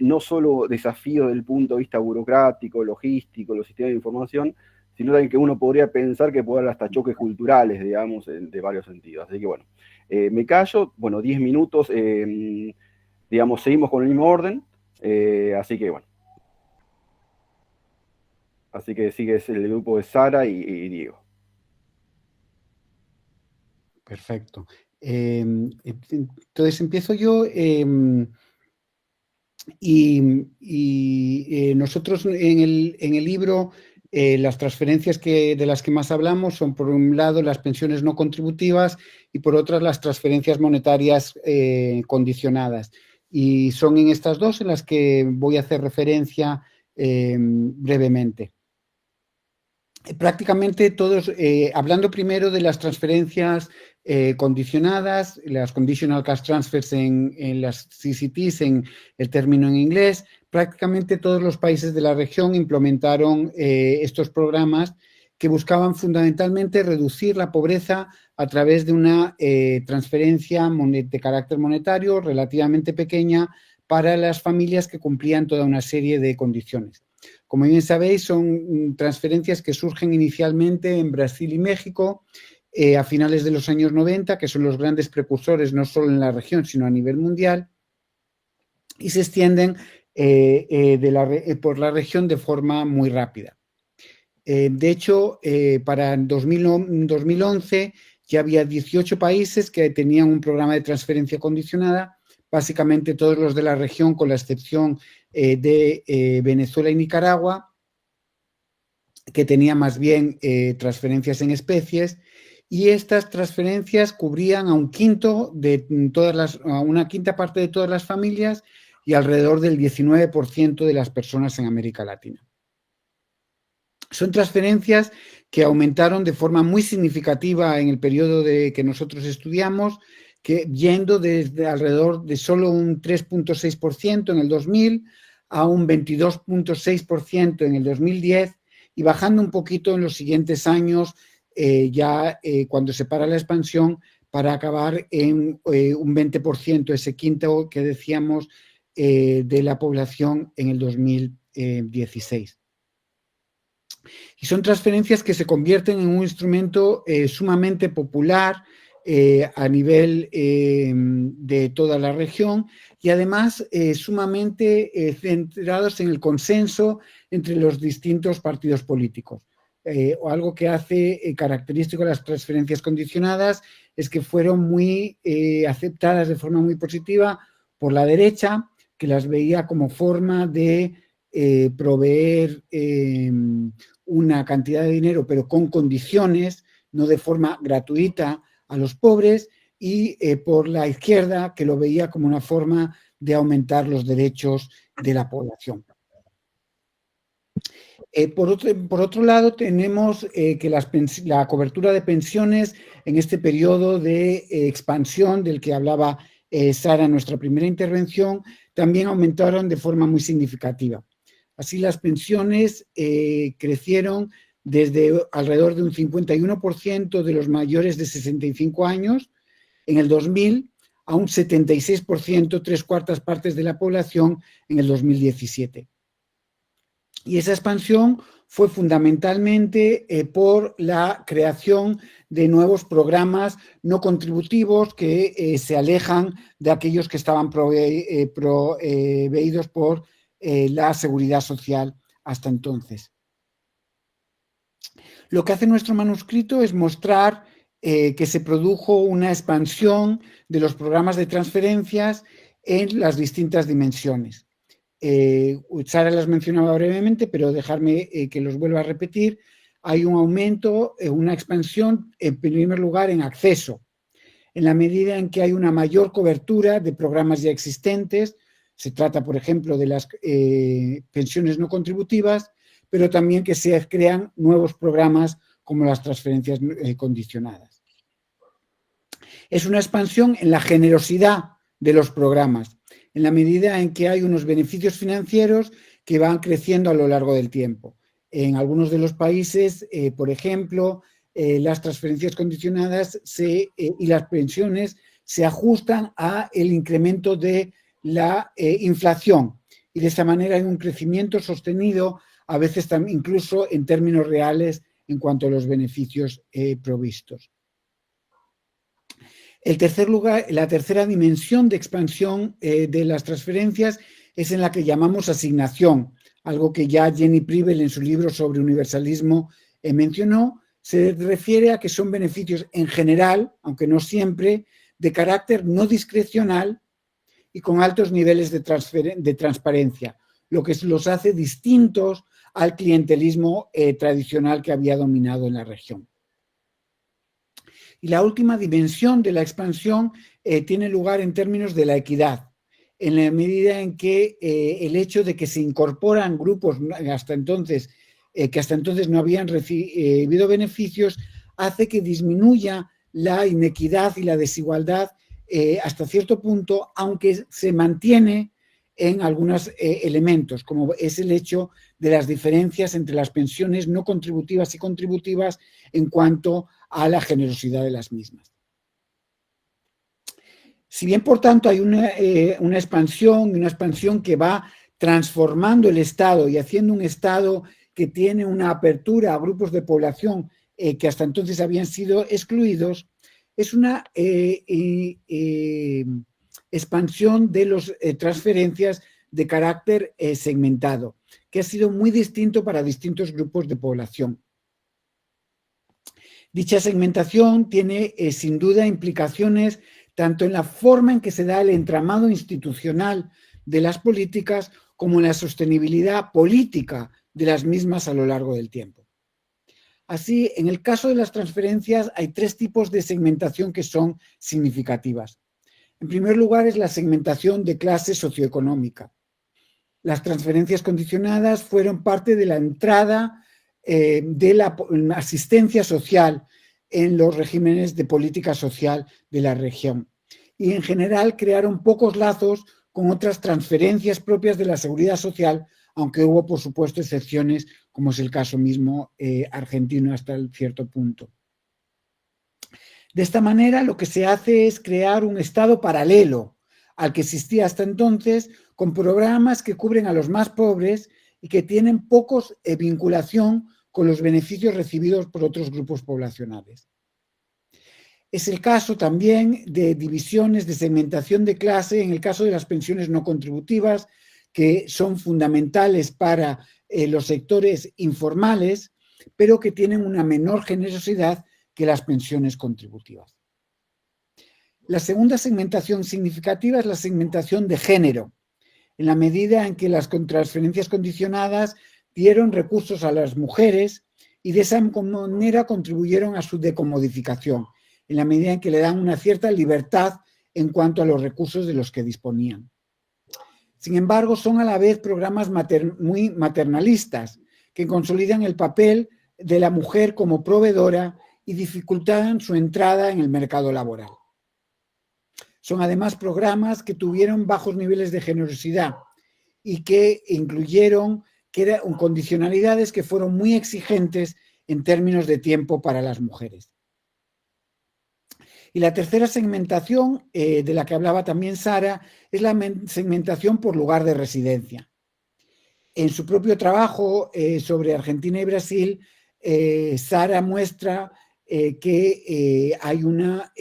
no solo desafíos desde el punto de vista burocrático, logístico, los sistemas de información, sino también que uno podría pensar que puede haber hasta choques culturales, digamos, de varios sentidos. Así que bueno, me callo, bueno, 10 minutos, digamos, seguimos con el mismo orden, así que bueno. Así que sigue el grupo de Sara y Diego. Perfecto. Entonces empiezo yo, nosotros en el libro, las transferencias de las que más hablamos son, por un lado, las pensiones no contributivas y por otra, las transferencias monetarias condicionadas. Y son en estas dos en las que voy a hacer referencia brevemente. Prácticamente todos, hablando primero de las transferencias condicionadas, las Conditional Cash Transfers en las CCTs, en el término en inglés. Prácticamente todos los países de la región implementaron estos programas que buscaban fundamentalmente reducir la pobreza a través de una transferencia de carácter monetario relativamente pequeña para las familias que cumplían toda una serie de condiciones. Como bien sabéis, son transferencias que surgen inicialmente en Brasil y México a finales de los años 90, que son los grandes precursores no solo en la región, sino a nivel mundial, y se extienden por la región de forma muy rápida. De hecho, para 2011 ya había 18 países que tenían un programa de transferencia condicionada, básicamente todos los de la región, con la excepción de Venezuela y Nicaragua, que tenía más bien transferencias en especies, y estas transferencias cubrían a una quinta parte de todas las familias y alrededor del 19% de las personas en América Latina. Son transferencias que aumentaron de forma muy significativa en el periodo que nosotros estudiamos, yendo desde alrededor de solo un 3.6% en el 2000 a un 22.6% en el 2010 y bajando un poquito en los siguientes años, cuando se para la expansión, para acabar en un 20%, ese quinto que decíamos, de la población en el 2016. Y son transferencias que se convierten en un instrumento sumamente popular a nivel de toda la región y además sumamente centrados en el consenso entre los distintos partidos políticos. O algo que hace característico a las transferencias condicionadas es que fueron muy aceptadas de forma muy positiva por la derecha, que las veía como forma de proveer una cantidad de dinero, pero con condiciones, no de forma gratuita a los pobres, y por la izquierda, que lo veía como una forma de aumentar los derechos de la población. Por otro lado, tenemos que la cobertura de pensiones en este periodo de expansión del que hablaba Sara en nuestra primera intervención, también aumentaron de forma muy significativa. Así, las pensiones crecieron desde alrededor de un 51% de los mayores de 65 años en el 2000 a un 76%, 3/4 partes de la población en el 2017. Y esa expansión fue fundamentalmente por la creación de nuevos programas no contributivos que se alejan de aquellos que estaban proveídos por la seguridad social hasta entonces. Lo que hace nuestro manuscrito es mostrar que se produjo una expansión de los programas de transferencias en las distintas dimensiones. Sara las mencionaba brevemente, pero dejarme que los vuelva a repetir. Hay un aumento, una expansión, en primer lugar, en acceso, en la medida en que hay una mayor cobertura de programas ya existentes. Se trata, por ejemplo, de las pensiones no contributivas, pero también que se crean nuevos programas como las transferencias condicionadas. Es una expansión en la generosidad de los programas, en la medida en que hay unos beneficios financieros que van creciendo a lo largo del tiempo. En algunos de los países, por ejemplo, las transferencias condicionadas y las pensiones se ajustan al incremento de la inflación y de esta manera hay un crecimiento sostenido, a veces incluso en términos reales en cuanto a los beneficios provistos. La tercera dimensión de expansión de las transferencias es en la que llamamos asignación, algo que ya Jenny Priebel en su libro sobre universalismo mencionó. Se refiere a que son beneficios en general, aunque no siempre, de carácter no discrecional y con altos niveles de transparencia, lo que los hace distintos al clientelismo tradicional que había dominado en la región. Y la última dimensión de la expansión tiene lugar en términos de la equidad, en la medida en que el hecho de que se incorporan grupos que hasta entonces no habían recibido beneficios hace que disminuya la inequidad y la desigualdad hasta cierto punto, aunque se mantiene en algunos elementos, como es el hecho de las diferencias entre las pensiones no contributivas y contributivas en cuanto a la generosidad de las mismas. Si bien, por tanto, hay una expansión que va transformando el Estado y haciendo un Estado que tiene una apertura a grupos de población que hasta entonces habían sido excluidos, es una expansión de las transferencias de carácter segmentado, que ha sido muy distinto para distintos grupos de población. Dicha segmentación tiene sin duda implicaciones tanto en la forma en que se da el entramado institucional de las políticas como en la sostenibilidad política de las mismas a lo largo del tiempo. Así, en el caso de las transferencias hay tres tipos de segmentación que son significativas. En primer lugar es la segmentación de clase socioeconómica. Las transferencias condicionadas fueron parte de la entrada de la asistencia social en los regímenes de política social de la región y en general crearon pocos lazos con otras transferencias propias de la seguridad social, aunque hubo por supuesto excepciones como es el caso mismo argentino hasta cierto punto. De esta manera lo que se hace es crear un Estado paralelo al que existía hasta entonces, con programas que cubren a los más pobres y que tienen pocos vinculación con los beneficios recibidos por otros grupos poblacionales. Es el caso también de divisiones de segmentación de clase en el caso de las pensiones no contributivas, que son fundamentales para los sectores informales, pero que tienen una menor generosidad que las pensiones contributivas. La segunda segmentación significativa es la segmentación de género, en la medida en que las transferencias condicionadas dieron recursos a las mujeres y de esa manera contribuyeron a su decomodificación, en la medida en que le dan una cierta libertad en cuanto a los recursos de los que disponían. Sin embargo, son a la vez programas muy maternalistas que consolidan el papel de la mujer como proveedora y dificultan su entrada en el mercado laboral. Son además programas que tuvieron bajos niveles de generosidad y que incluyeron condicionalidades que fueron muy exigentes en términos de tiempo para las mujeres. Y la tercera segmentación, de la que hablaba también Sara, es la segmentación por lugar de residencia. En su propio trabajo sobre Argentina y Brasil, Sara muestra que hay una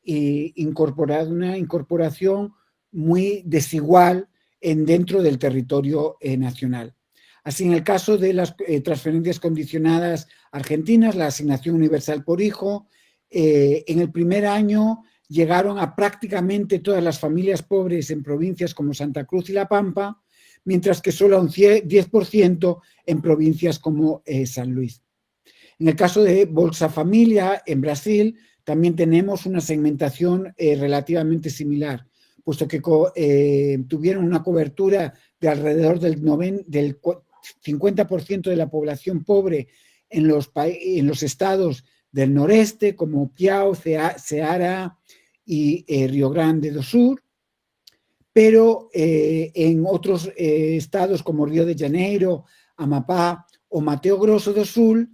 incorporación muy desigual dentro del territorio nacional. Así, en el caso de las transferencias condicionadas argentinas, la asignación universal por hijo, en el primer año llegaron a prácticamente todas las familias pobres en provincias como Santa Cruz y La Pampa, mientras que solo un 10% en provincias como San Luis. En el caso de Bolsa Familia, en Brasil, también tenemos una segmentación relativamente similar, puesto que tuvieron una cobertura de alrededor del 50% de la población pobre en los estados del noreste, como Piau, Ceará y Río Grande do Sur, pero en otros estados como Río de Janeiro, Amapá o Mato Grosso do Sul,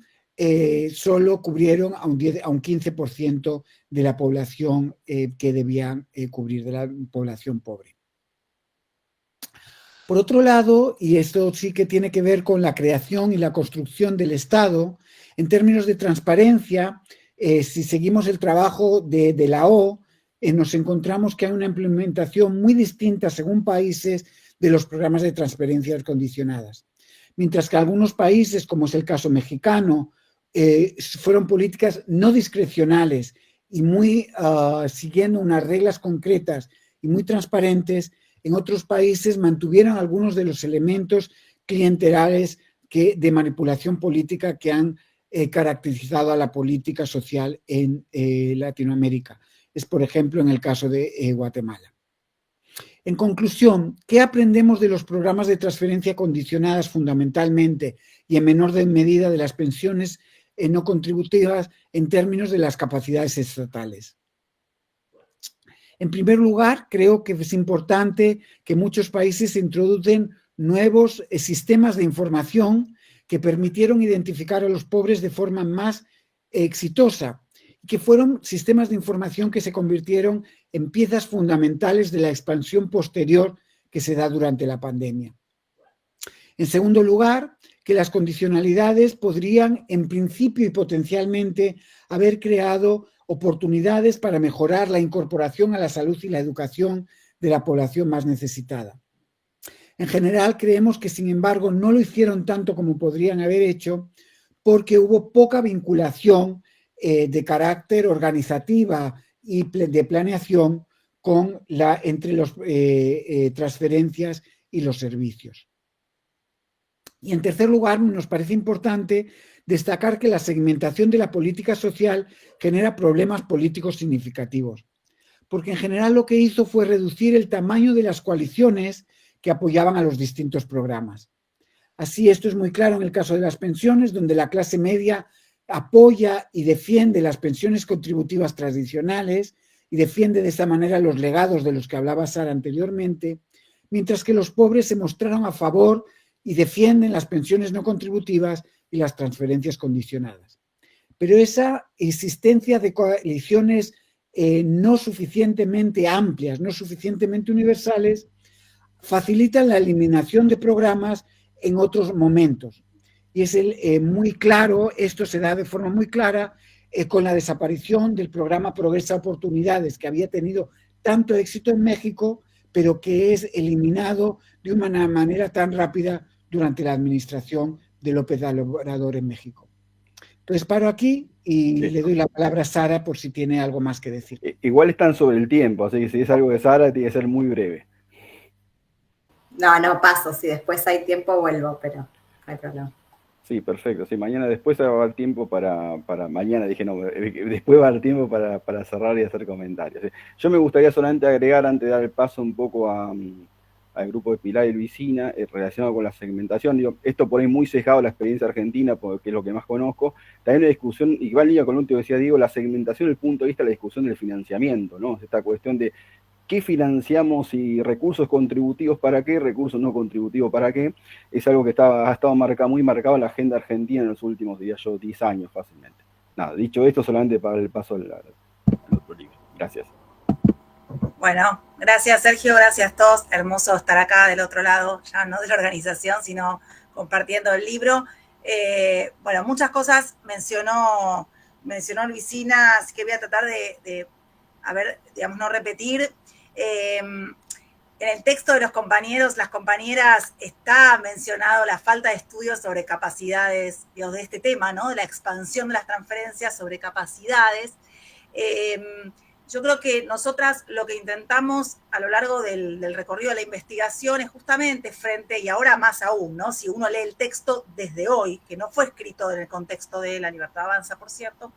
solo cubrieron a un 15% de la población que debían cubrir, de la población pobre. Por otro lado, y esto sí que tiene que ver con la creación y la construcción del Estado, en términos de transparencia, si seguimos el trabajo de la O, nos encontramos que hay una implementación muy distinta según países de los programas de transferencias condicionadas. Mientras que algunos países, como es el caso mexicano, fueron políticas no discrecionales y muy siguiendo unas reglas concretas y muy transparentes, en otros países mantuvieron algunos de los elementos clientelares de manipulación política que han caracterizado a la política social en Latinoamérica. Es, por ejemplo, en el caso de Guatemala. En conclusión, ¿qué aprendemos de los programas de transferencia condicionadas fundamentalmente y en menor medida de las pensiones no contributivas en términos de las capacidades estatales. En primer lugar, creo que es importante que muchos países introducen nuevos sistemas de información que permitieron identificar a los pobres de forma más exitosa, y que fueron sistemas de información que se convirtieron en piezas fundamentales de la expansión posterior que se da durante la pandemia. En segundo lugar, que las condicionalidades podrían, en principio y potencialmente, haber creado oportunidades para mejorar la incorporación a la salud y la educación de la población más necesitada. En general, creemos que, sin embargo, no lo hicieron tanto como podrían haber hecho, porque hubo poca vinculación de carácter organizativa y de planeación entre las transferencias y los servicios. Y en tercer lugar, nos parece importante destacar que la segmentación de la política social genera problemas políticos significativos, porque en general lo que hizo fue reducir el tamaño de las coaliciones que apoyaban a los distintos programas. Así, esto es muy claro en el caso de las pensiones, donde la clase media apoya y defiende las pensiones contributivas tradicionales y defiende de esa manera los legados de los que hablaba Sara anteriormente, mientras que los pobres se mostraron a favor y defienden las pensiones no contributivas y las transferencias condicionadas. Pero esa existencia de coaliciones no suficientemente amplias, no suficientemente universales, facilita la eliminación de programas en otros momentos. Y es muy claro, esto se da de forma muy clara con la desaparición del programa Progresa Oportunidades, que había tenido tanto éxito en México, pero que es eliminado de una manera tan rápida durante la administración de López Obrador en México. Entonces paro aquí y le doy la palabra a Sara por si tiene algo más que decir. Igual están sobre el tiempo, así que si es algo de Sara, tiene que ser muy breve. No, paso, si después hay tiempo vuelvo, pero no hay problema. Sí, perfecto. Sí, mañana después va a haber tiempo para mañana, dije no, después va a haber tiempo para cerrar y hacer comentarios. Yo me gustaría solamente agregar, antes de dar el paso un poco al grupo de Pilar y Luisina, relacionado con la segmentación. Digo, esto por ahí muy sesgado a la experiencia argentina, porque es lo que más conozco. También la discusión, y va en línea con lo último que decía Diego, la segmentación desde el punto de vista de la discusión del financiamiento, ¿no? Esta cuestión de qué financiamos y recursos contributivos para qué, recursos no contributivos para qué, es algo que ha estado muy marcado en la agenda argentina en los últimos, diría yo, 10 años fácilmente. Nada, dicho esto, solamente para el paso al otro libro. Gracias. Bueno, gracias Sergio, gracias a todos. Hermoso estar acá del otro lado, ya no de la organización, sino compartiendo el libro. Bueno, muchas cosas mencionó Luisina, así que voy a tratar de digamos, no repetir. En el texto de los compañeros, las compañeras, está mencionado la falta de estudios sobre capacidades, digamos, de este tema, ¿no? De la expansión de las transferencias sobre capacidades. Yo creo que nosotras lo que intentamos a lo largo del recorrido de la investigación es justamente frente, y ahora más aún, ¿no? Si uno lee el texto desde hoy, que no fue escrito en el contexto de La Libertad Avanza, por cierto,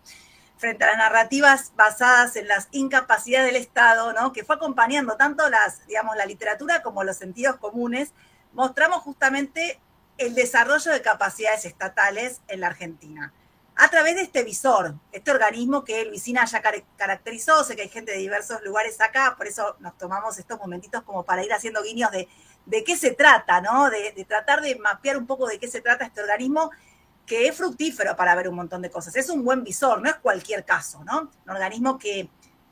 frente a las narrativas basadas en las incapacidades del Estado, ¿no? Que fue acompañando tanto la literatura como los sentidos comunes, mostramos justamente el desarrollo de capacidades estatales en la Argentina. A través de este visor, este organismo que Luisina ya caracterizó, sé que hay gente de diversos lugares acá, por eso nos tomamos estos momentitos como para ir haciendo guiños de qué se trata, ¿no? De tratar de mapear un poco de qué se trata este organismo, que es fructífero para ver un montón de cosas. Es un buen visor, no es cualquier caso, ¿no? Un organismo que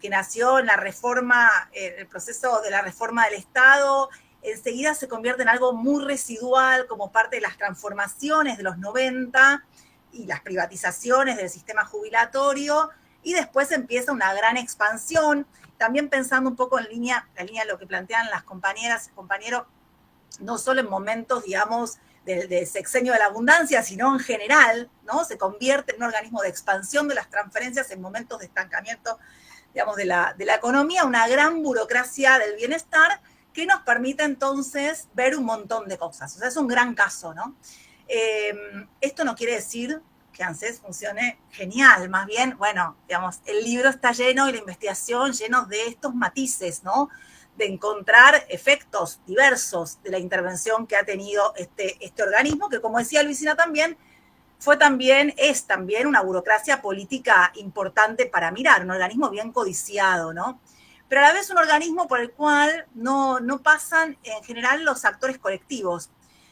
nació en la reforma, el proceso de la reforma del Estado, enseguida se convierte en algo muy residual como parte de las transformaciones de los 90 y las privatizaciones del sistema jubilatorio, y después empieza una gran expansión, también pensando un poco en la línea de lo que plantean las compañeras y compañeros, no solo en momentos, digamos, del sexenio de la abundancia, sino en general, ¿no? Se convierte en un organismo de expansión de las transferencias en momentos de estancamiento, digamos, de la economía, una gran burocracia del bienestar que nos permite entonces ver un montón de cosas. O sea, es un gran caso, ¿no? Esto no quiere decir que ANSES funcione genial, más bien, bueno, digamos, el libro está lleno y la investigación lleno de estos matices, ¿no? De encontrar efectos diversos de la intervención que ha tenido este organismo, que como decía Luisina también, es también una burocracia política importante para mirar, un organismo bien codiciado, ¿no? Pero a la vez un organismo por el cual no pasan en general los actores colectivos.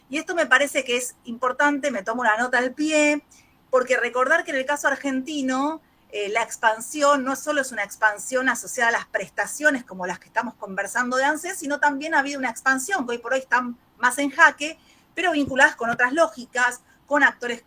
Y esto me parece que es importante, me tomo una nota al pie, porque recordar que en el caso argentino, la expansión no solo es una expansión asociada a las prestaciones como las que estamos conversando de ANSES, sino también ha habido una expansión que hoy por hoy están más en jaque, pero vinculadas con otras lógicas, con actores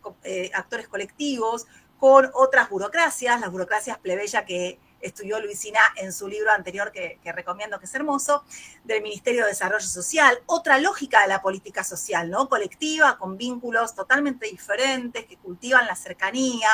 colectivos, con otras burocracias, las burocracias plebeya que estudió Luisina en su libro anterior, que recomiendo, que es hermoso, del Ministerio de Desarrollo Social, otra lógica de la política social, ¿no? Colectiva, con vínculos totalmente diferentes, que cultivan la cercanía,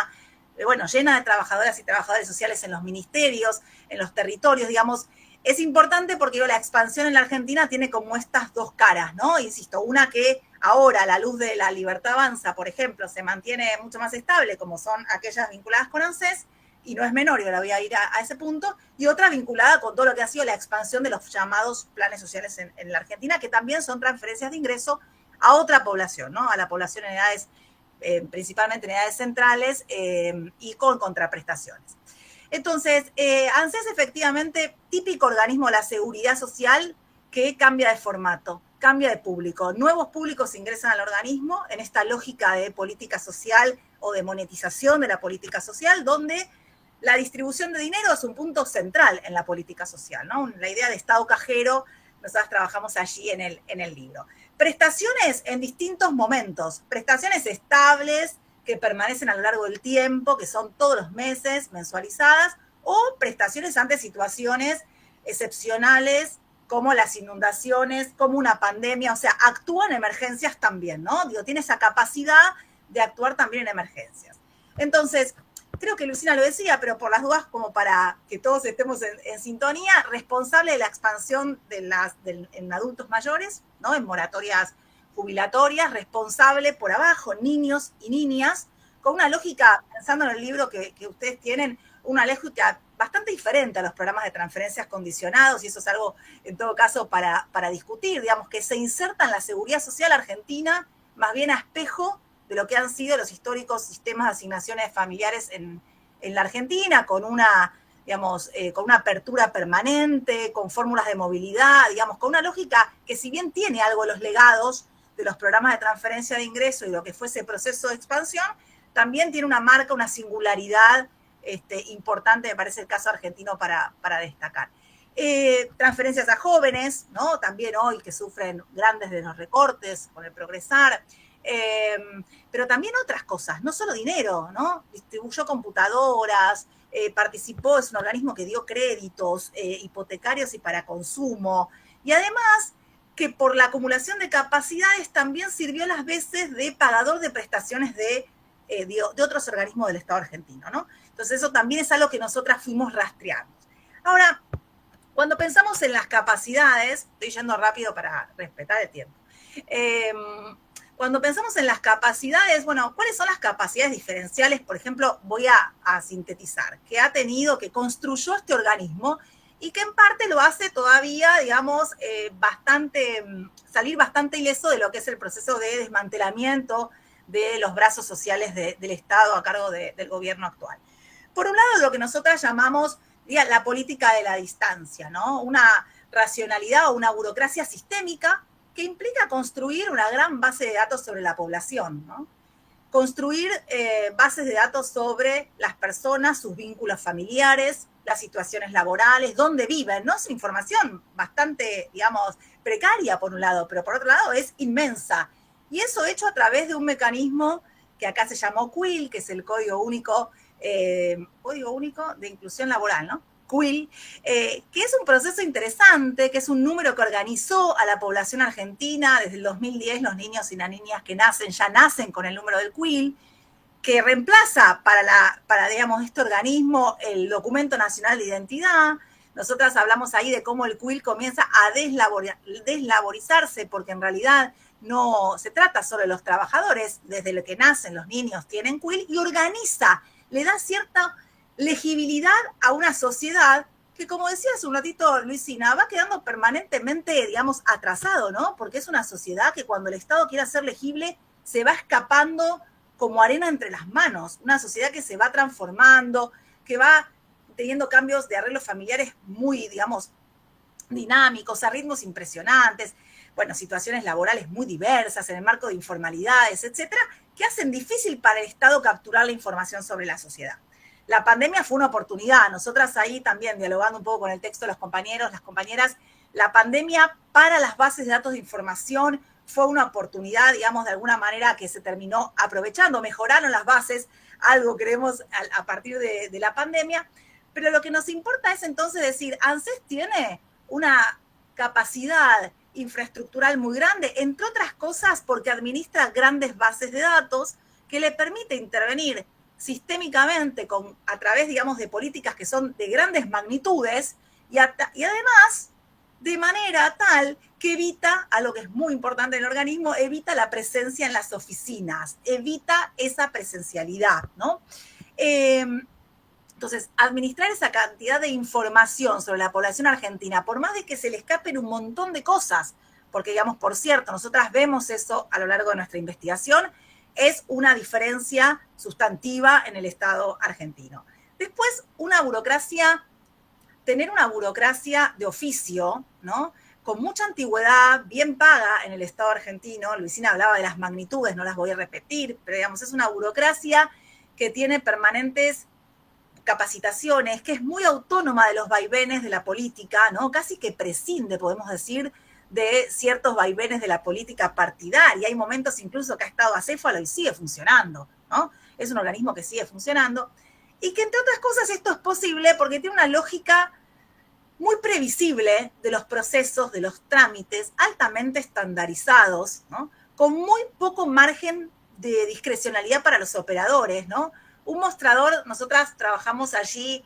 bueno, llena de trabajadoras y trabajadores sociales en los ministerios, en los territorios, digamos. Es importante porque la expansión en la Argentina tiene como estas dos caras, ¿no? Insisto, una que ahora, a la luz de la Libertad Avanza, por ejemplo, se mantiene mucho más estable, como son aquellas vinculadas con ANSES, y no es menor, y ahora voy a ir a ese punto, y otra vinculada con todo lo que ha sido la expansión de los llamados planes sociales en la Argentina, que también son transferencias de ingreso a otra población, ¿no? A la población en edades, principalmente en edades centrales, y con contraprestaciones. Entonces, ANSES efectivamente, típico organismo de la seguridad social que cambia de formato, cambia de público. Nuevos públicos ingresan al organismo en esta lógica de política social o de monetización de la política social, donde la distribución de dinero es un punto central en la política social, ¿no? La idea de Estado cajero, nosotros trabajamos allí en el libro. Prestaciones en distintos momentos, prestaciones estables, que permanecen a lo largo del tiempo, que son todos los meses, mensualizadas, o prestaciones ante situaciones excepcionales, como las inundaciones, como una pandemia, o sea, actúa en emergencias también, ¿no? Digo, tiene esa capacidad de actuar también en emergencias. Entonces, creo que Luisina lo decía, pero por las dudas, como para que todos estemos en sintonía, responsable de la expansión en adultos mayores, ¿no? En moratorias jubilatorias, responsable por abajo, niños y niñas, con una lógica, pensando en el libro que ustedes tienen, una lógica bastante diferente a los programas de transferencias condicionados, y eso es algo, en todo caso, para discutir, digamos, que se inserta en la seguridad social argentina, más bien a espejo de lo que han sido los históricos sistemas de asignaciones familiares en la Argentina, con una, digamos, con una apertura permanente, con fórmulas de movilidad, digamos, con una lógica que, si bien tiene algo de los legados de los programas de transferencia de ingreso y lo que fue ese proceso de expansión, también tiene una marca, una singularidad importante, me parece el caso argentino para destacar. Transferencias a jóvenes, ¿no? También hoy que sufren grandes de los recortes con el progresar, pero también otras cosas, no solo dinero, ¿no? Distribuyó computadoras, participó, es un organismo que dio créditos hipotecarios y para consumo, y además que por la acumulación de capacidades también sirvió las veces de pagador de prestaciones de otros organismos del Estado argentino, ¿no? Entonces eso también es algo que nosotras fuimos rastreando. Ahora, cuando pensamos en las capacidades, estoy yendo rápido para respetar el tiempo, cuando pensamos en las capacidades, bueno, ¿cuáles son las capacidades diferenciales? Por ejemplo, voy a sintetizar, que ha tenido, que construyó este organismo y que en parte lo hace todavía, digamos, salir bastante ileso de lo que es el proceso de desmantelamiento de los brazos sociales del Estado a cargo del gobierno actual. Por un lado, lo que nosotras llamamos la política de la distancia, ¿no? Una racionalidad o una burocracia sistémica que implica construir una gran base de datos sobre la población, ¿no? Construir bases de datos sobre las personas, sus vínculos familiares, las situaciones laborales, dónde viven, ¿no? Es una información bastante, digamos, precaria por un lado, pero por otro lado es inmensa. Y eso hecho a través de un mecanismo que acá se llamó CUIL, que es el Código Único de Inclusión Laboral, ¿no? CUIL, que es un proceso interesante, que es un número que organizó a la población argentina desde el 2010, los niños y las niñas que nacen, ya nacen con el número del CUIL, que reemplaza para digamos, este organismo el Documento Nacional de Identidad. Nosotras hablamos ahí de cómo el CUIL comienza a deslaborizarse, porque en realidad no se trata solo de los trabajadores, desde lo que nacen los niños tienen CUIL, y organiza, le da cierta legibilidad a una sociedad que, como decía hace un ratito Luisina, va quedando permanentemente, digamos, atrasado, ¿no? Porque es una sociedad que cuando el Estado quiere hacer legible se va escapando como arena entre las manos, una sociedad que se va transformando, que va teniendo cambios de arreglos familiares muy, digamos, dinámicos, a ritmos impresionantes, bueno, situaciones laborales muy diversas en el marco de informalidades, etcétera, que hacen difícil para el Estado capturar la información sobre la sociedad. La pandemia fue una oportunidad. Nosotras ahí también, dialogando un poco con el texto de los compañeros, las compañeras, la pandemia para las bases de datos de información fue una oportunidad, digamos, de alguna manera que se terminó aprovechando, mejoraron las bases, algo creemos a partir de la pandemia, pero lo que nos importa es entonces decir, ANSES tiene una capacidad infraestructural muy grande, entre otras cosas porque administra grandes bases de datos que le permite intervenir sistémicamente a través, digamos, de políticas que son de grandes magnitudes y además de manera tal que evita, algo que es muy importante en el organismo, evita la presencia en las oficinas, evita esa presencialidad, ¿no? Entonces, administrar esa cantidad de información sobre la población argentina, por más de que se le escapen un montón de cosas, porque, digamos, por cierto, nosotras vemos eso a lo largo de nuestra investigación, es una diferencia sustantiva en el Estado argentino. Después, tener una burocracia de oficio, ¿no? Con mucha antigüedad, bien paga en el Estado argentino. Luisina hablaba de las magnitudes, no las voy a repetir, pero digamos, es una burocracia que tiene permanentes capacitaciones, que es muy autónoma de los vaivenes de la política, ¿no? Casi que prescinde, podemos decir, de ciertos vaivenes de la política partidaria. Hay momentos incluso que ha estado acéfalo y sigue funcionando, ¿no? Es un organismo que sigue funcionando y que, entre otras cosas, esto es posible porque tiene una lógica muy previsible de los procesos, de los trámites altamente estandarizados, ¿no? Con muy poco margen de discrecionalidad para los operadores, ¿no? Un mostrador, nosotras trabajamos allí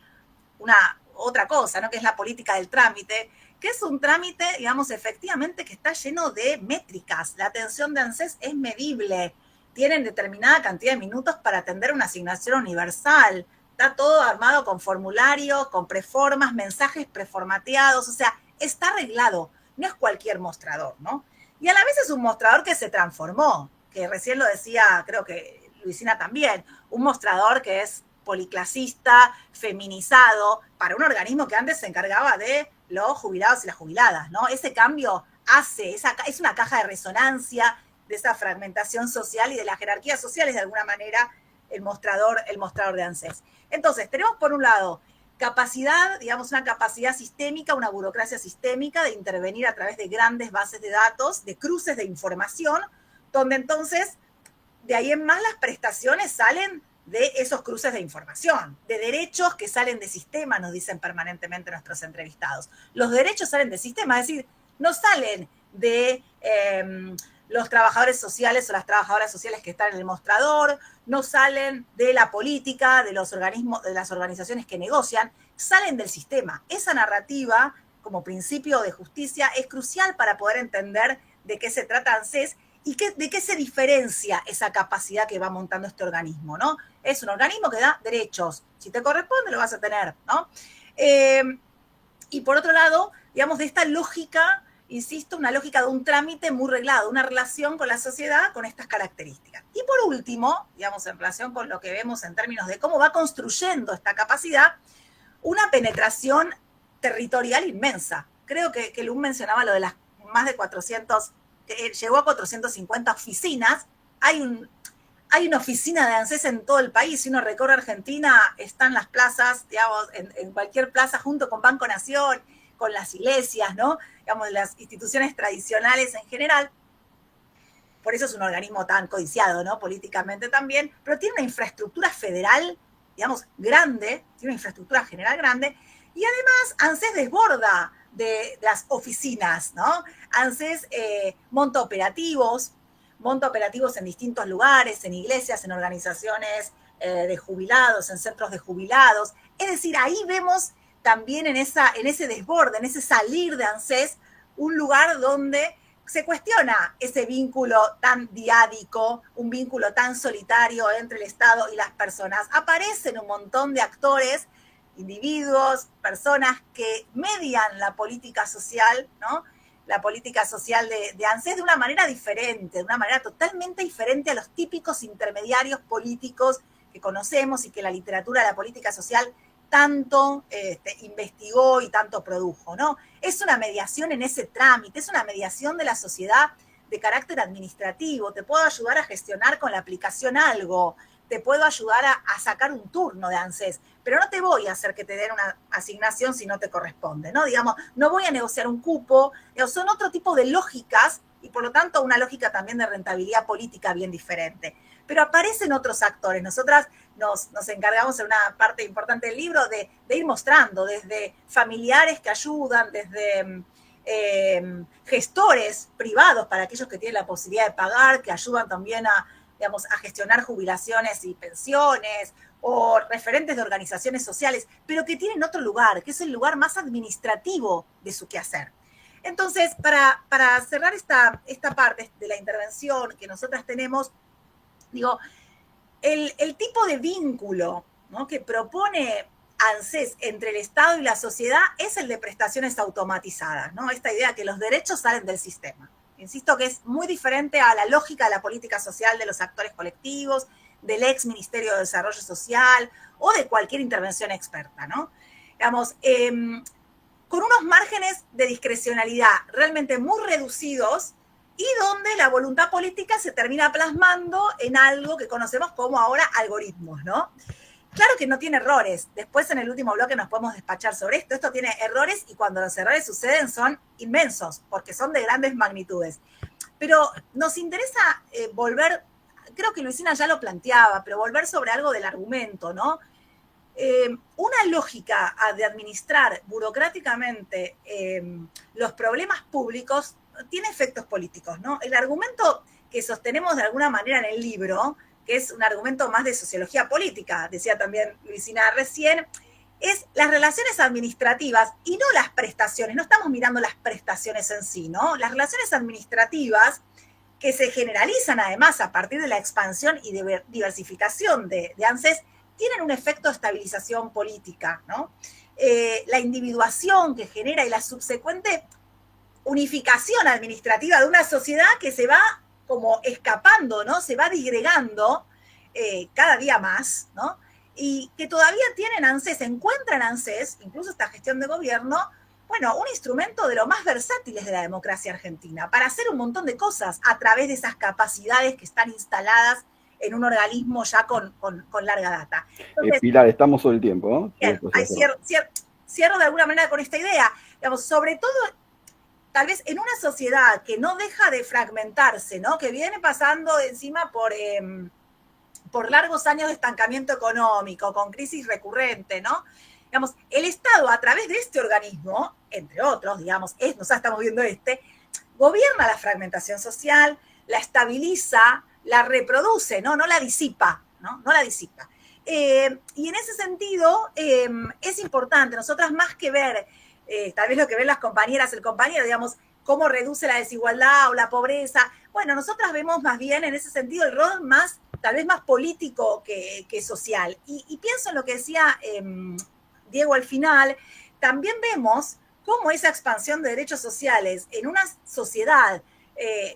otra cosa, ¿no? Que es la política del trámite, que es un trámite, digamos, efectivamente que está lleno de métricas. La atención de ANSES es medible, tienen determinada cantidad de minutos para atender una asignación universal, está todo armado con formularios, con preformas, mensajes preformateados, o sea, está arreglado, no es cualquier mostrador, ¿no? Y a la vez es un mostrador que se transformó, que recién lo decía, creo que Luisina también, un mostrador que es policlasista, feminizado, para un organismo que antes se encargaba de los jubilados y las jubiladas, ¿no? Ese cambio es una caja de resonancia de esa fragmentación social y de las jerarquías sociales, de alguna manera, el mostrador de ANSES. Entonces, tenemos por un lado capacidad, digamos, una capacidad sistémica, una burocracia sistémica de intervenir a través de grandes bases de datos, de cruces de información, donde entonces, de ahí en más, las prestaciones salen de esos cruces de información, de derechos que salen de sistema, nos dicen permanentemente nuestros entrevistados. Los derechos salen de sistema, es decir, no salen de los trabajadores sociales o las trabajadoras sociales que están en el mostrador, no salen de la política, de los organismos, de las organizaciones que negocian, salen del sistema. Esa narrativa, como principio de justicia, es crucial para poder entender de qué se trata ANSES y de qué se diferencia esa capacidad que va montando este organismo, ¿no? Es un organismo que da derechos. Si te corresponde, lo vas a tener, ¿no? Y por otro lado, digamos, de esta lógica, insisto, una lógica de un trámite muy reglado, una relación con la sociedad con estas características. Y por último, digamos, en relación con lo que vemos en términos de cómo va construyendo esta capacidad, una penetración territorial inmensa. Creo que Lu mencionaba lo de las más de 400, llegó a 450 oficinas. Hay una oficina de ANSES en todo el país. Si uno recorre Argentina, están las plazas, digamos, en cualquier plaza junto con Banco Nación, con las iglesias, ¿no? Digamos, las instituciones tradicionales en general. Por eso es un organismo tan codiciado, ¿no? Políticamente también, pero tiene una infraestructura federal, digamos, grande, tiene una infraestructura general grande, y además ANSES desborda de las oficinas, ¿no? ANSES monta operativos en distintos lugares, en iglesias, en organizaciones de jubilados, en centros de jubilados. Es decir, ahí vemos también en ese desborde, en ese salir de ANSES, un lugar donde se cuestiona ese vínculo tan diádico, un vínculo tan solitario entre el Estado y las personas. Aparecen un montón de actores, individuos, personas que median la política social, ¿no? la política social de ANSES de una manera diferente, de una manera totalmente diferente a los típicos intermediarios políticos que conocemos y que la literatura de la política social tanto investigó y tanto produjo, ¿no? Es una mediación en ese trámite, es una mediación de la sociedad de carácter administrativo. Te puedo ayudar a gestionar con la aplicación algo, te puedo ayudar a sacar un turno de ANSES, pero no te voy a hacer que te den una asignación si no te corresponde, ¿no? Digamos, no voy a negociar un cupo, son otro tipo de lógicas y por lo tanto una lógica también de rentabilidad política bien diferente. Pero aparecen otros actores. Nosotras nos encargamos en una parte importante del libro de ir mostrando, desde familiares que ayudan, desde gestores privados para aquellos que tienen la posibilidad de pagar, que ayudan también a gestionar jubilaciones y pensiones, o referentes de organizaciones sociales, pero que tienen otro lugar, que es el lugar más administrativo de su quehacer. Entonces, para cerrar esta parte de la intervención que nosotras tenemos, digo, el tipo de vínculo, ¿no?, que propone ANSES entre el Estado y la sociedad es el de prestaciones automatizadas, ¿no? Esta idea que los derechos salen del sistema. Insisto que es muy diferente a la lógica de la política social de los actores colectivos, del ex Ministerio de Desarrollo Social o de cualquier intervención experta, ¿no? Digamos, con unos márgenes de discrecionalidad realmente muy reducidos y donde la voluntad política se termina plasmando en algo que conocemos como ahora algoritmos, ¿no? Claro que no tiene errores. Después en el último bloque nos podemos despachar sobre esto. Esto tiene errores y cuando los errores suceden son inmensos porque son de grandes magnitudes. Pero nos interesa volver, creo que Luisina ya lo planteaba, pero volver sobre algo del argumento, ¿no? Una lógica de administrar burocráticamente los problemas públicos tiene efectos políticos, ¿no? El argumento que sostenemos de alguna manera en el libro, que es un argumento más de sociología política, decía también Luisina recién, es las relaciones administrativas y no las prestaciones. No estamos mirando las prestaciones en sí, ¿no? Las relaciones administrativas que se generalizan además a partir de la expansión y de diversificación de ANSES tienen un efecto de estabilización política, ¿no? La individuación que genera y la subsecuente unificación administrativa de una sociedad que se va como escapando, ¿no? Se va disgregando cada día más, ¿no? Y que todavía tienen ANSES, encuentran ANSES, incluso esta gestión de gobierno, bueno, un instrumento de lo más versátiles de la democracia argentina, para hacer un montón de cosas a través de esas capacidades que están instaladas en un organismo ya con larga data. Entonces, Pilar, estamos sobre el tiempo, ¿no? Bien, cierro de alguna manera con esta idea. Digamos, sobre todo, tal vez en una sociedad que no deja de fragmentarse, ¿no? Que viene pasando encima por largos años de estancamiento económico, con crisis recurrente, ¿no? Digamos, el Estado, a través de este organismo, entre otros, digamos, estamos viendo gobierna la fragmentación social, la estabiliza, la reproduce, ¿no? No la disipa, ¿no? No la disipa. Y en ese sentido, es importante, nosotras más que ver, tal vez lo que ven las compañeras, el compañero, digamos, cómo reduce la desigualdad o la pobreza, bueno, nosotras vemos más bien en ese sentido el rol más, tal vez más político que social. Y pienso en lo que decía Diego al final, también vemos cómo esa expansión de derechos sociales en una sociedad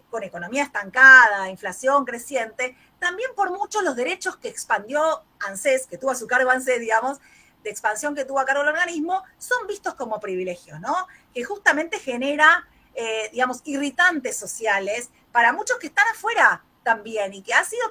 con economía estancada, inflación creciente, también por muchos los derechos que expandió ANSES, que tuvo a su cargo ANSES, digamos, de expansión que tuvo a cargo el organismo, son vistos como privilegios, ¿no? Que justamente genera, digamos, irritantes sociales para muchos que están afuera también y que ha sido,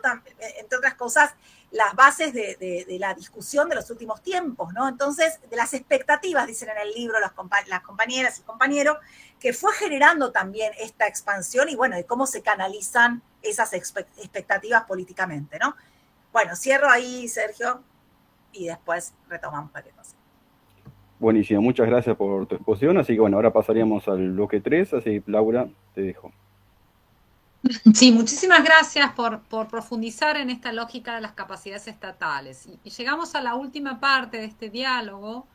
entre otras cosas, las bases de la discusión de los últimos tiempos, ¿no? Entonces, de las expectativas, dicen en el libro las compañeras y compañeros, que fue generando también esta expansión y, bueno, de cómo se canalizan esas expectativas políticamente, ¿no? Bueno, cierro ahí, Sergio, y después retomamos cualquier cosa. Buenísimo, muchas gracias por tu exposición, así que bueno, ahora pasaríamos al bloque 3, así Laura, te dejo. Sí, muchísimas gracias por profundizar en esta lógica de las capacidades estatales. Y llegamos a la última parte de este diálogo,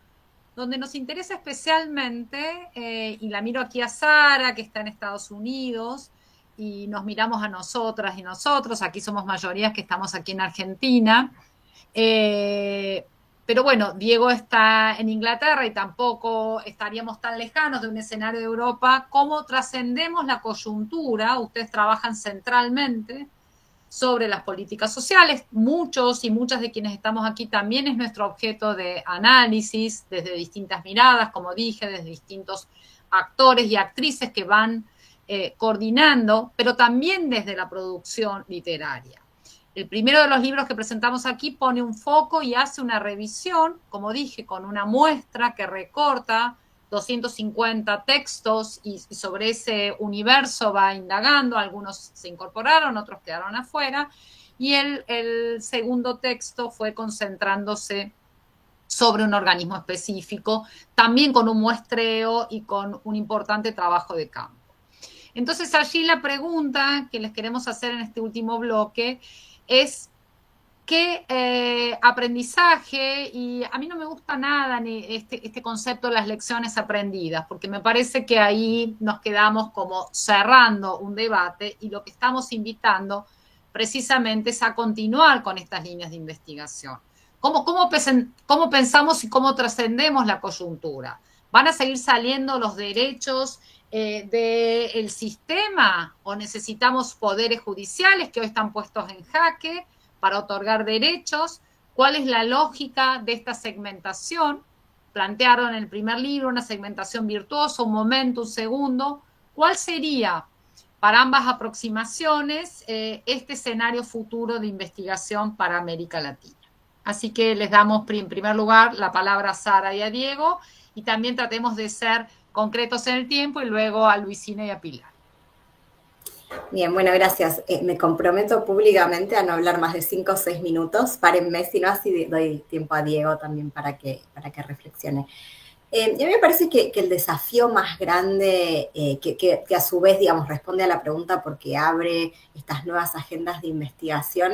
donde nos interesa especialmente, y la miro aquí a Sara, que está en Estados Unidos, y nos miramos a nosotras y nosotros, aquí somos mayorías que estamos aquí en Argentina, Pero bueno, Diego está en Inglaterra y tampoco estaríamos tan lejanos de un escenario de Europa. ¿Cómo trascendemos la coyuntura? Ustedes trabajan centralmente sobre las políticas sociales. Muchos y muchas de quienes estamos aquí también es nuestro objeto de análisis desde distintas miradas, como dije, desde distintos actores y actrices que van coordinando, pero también desde la producción literaria. El primero de los libros que presentamos aquí pone un foco y hace una revisión, como dije, con una muestra que recorta 250 textos y sobre ese universo va indagando, algunos se incorporaron, otros quedaron afuera, y el segundo texto fue concentrándose sobre un organismo específico, también con un muestreo y con un importante trabajo de campo. Entonces allí la pregunta que les queremos hacer en este último bloque es qué aprendizaje, y a mí no me gusta nada ni este concepto de las lecciones aprendidas, porque me parece que ahí nos quedamos como cerrando un debate y lo que estamos invitando precisamente es a continuar con estas líneas de investigación. ¿Cómo pensamos y cómo trascendemos la coyuntura? ¿Van a seguir saliendo los derechos del sistema o necesitamos poderes judiciales que hoy están puestos en jaque para otorgar derechos? ¿Cuál es la lógica de esta segmentación? Plantearon en el primer libro una segmentación virtuosa, un momento, un segundo. ¿Cuál sería para ambas aproximaciones este escenario futuro de investigación para América Latina? Así que les damos en primer lugar la palabra a Sara y a Diego, y también tratemos de ser concretos en el tiempo, y luego a Luisina y a Pilar. Bien, bueno, gracias. Me comprometo públicamente a no hablar más de 5 o 6 minutos. Párenme, si no, así doy tiempo a Diego también para que reflexione. Y a mí me parece que el desafío más grande, que a su vez, digamos, responde a la pregunta porque abre estas nuevas agendas de investigación,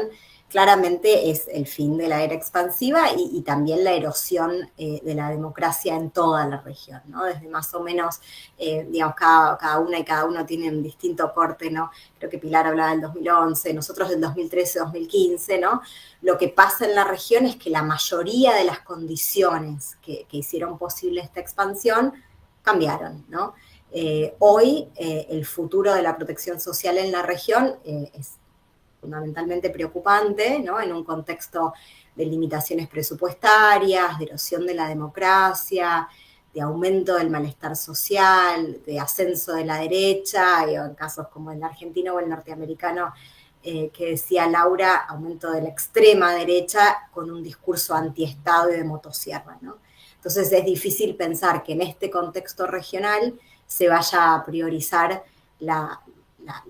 claramente es el fin de la era expansiva y también la erosión de la democracia en toda la región, ¿no? Desde más o menos, digamos, cada una y cada uno tiene un distinto corte, ¿no? Creo que Pilar hablaba del 2011, nosotros del 2013-2015, ¿no? Lo que pasa en la región es que la mayoría de las condiciones que hicieron posible esta expansión cambiaron, ¿no? Hoy el futuro de la protección social en la región es fundamentalmente preocupante, ¿no? En un contexto de limitaciones presupuestarias, de erosión de la democracia, de aumento del malestar social, de ascenso de la derecha, y en casos como el argentino o el norteamericano, que decía Laura, aumento de la extrema derecha con un discurso antiestado y de motosierra, ¿no? Entonces es difícil pensar que en este contexto regional se vaya a priorizar la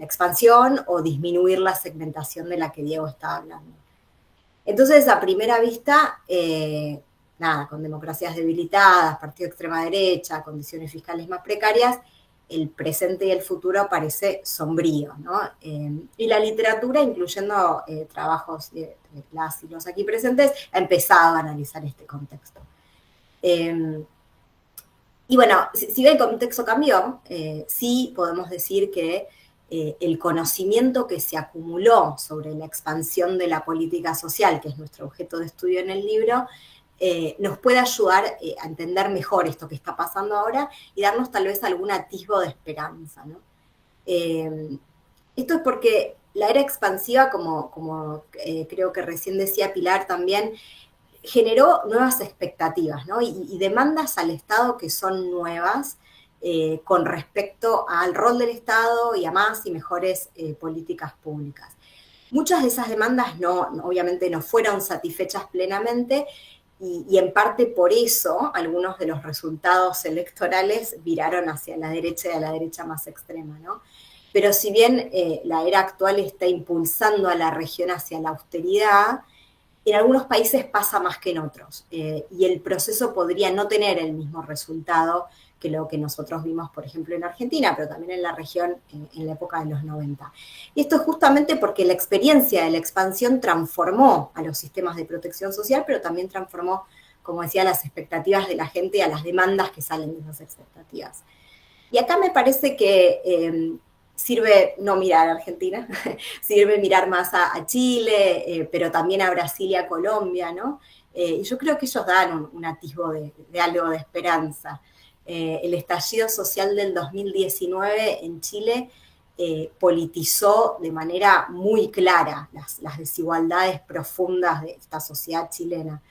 expansión o disminuir la segmentación de la que Diego estaba hablando. Entonces, a primera vista, con democracias debilitadas, partido de extrema derecha, condiciones fiscales más precarias, el presente y el futuro parece sombrío, ¿no? Y la literatura, incluyendo trabajos de las y los aquí presentes, ha empezado a analizar este contexto. Y bueno, si el contexto cambió, sí podemos decir que el conocimiento que se acumuló sobre la expansión de la política social, que es nuestro objeto de estudio en el libro, nos puede ayudar a entender mejor esto que está pasando ahora y darnos tal vez algún atisbo de esperanza, ¿no? Esto es porque la era expansiva, como creo que recién decía Pilar también, generó nuevas expectativas, ¿no? y demandas al Estado que son nuevas, con respecto al rol del Estado y a más y mejores políticas públicas. Muchas de esas demandas obviamente no fueron satisfechas plenamente y en parte por eso algunos de los resultados electorales viraron hacia la derecha y a la derecha más extrema, ¿no? Pero si bien la era actual está impulsando a la región hacia la austeridad, en algunos países pasa más que en otros y el proceso podría no tener el mismo resultado que lo que nosotros vimos, por ejemplo, en Argentina, pero también en la región en la época de los 90. Y esto es justamente porque la experiencia de la expansión transformó a los sistemas de protección social, pero también transformó, como decía, las expectativas de la gente y a las demandas que salen de esas expectativas. Y acá me parece que sirve no mirar a Argentina, sirve mirar más a Chile, pero también a Brasil y a Colombia, ¿no? y yo creo que ellos dan un atisbo de algo de esperanza. El estallido social del 2019 en Chile politizó de manera muy clara las desigualdades profundas de esta sociedad chilena.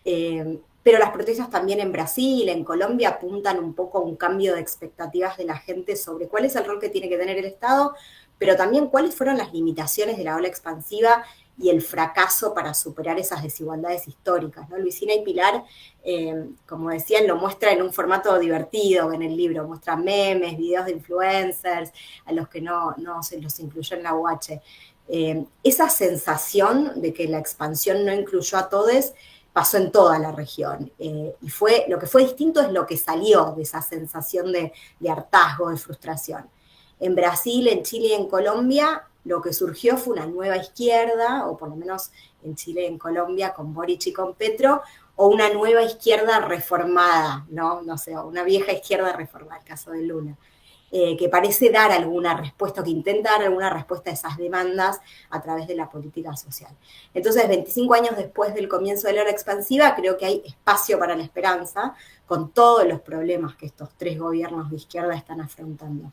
Pero las protestas también en Brasil, en Colombia, apuntan un poco a un cambio de expectativas de la gente sobre cuál es el rol que tiene que tener el Estado, pero también cuáles fueron las limitaciones de la ola expansiva y el fracaso para superar esas desigualdades históricas, ¿no? Luisina y Pilar, como decían, lo muestra en un formato divertido en el libro, muestran memes, videos de influencers, a los que no se los incluyó en la UH. Esa sensación de que la expansión no incluyó a todos pasó en toda la región. Y lo que fue distinto es lo que salió de esa sensación de hartazgo, de frustración. En Brasil, en Chile y en Colombia, lo que surgió fue una nueva izquierda, o por lo menos en Chile y en Colombia con Boric y con Petro, o una nueva izquierda reformada, no sé, una vieja izquierda reformada, el caso de Lula, que parece dar alguna respuesta, que intenta dar alguna respuesta a esas demandas a través de la política social. Entonces, 25 años después del comienzo de la era expansiva, creo que hay espacio para la esperanza, con todos los problemas que estos tres gobiernos de izquierda están afrontando.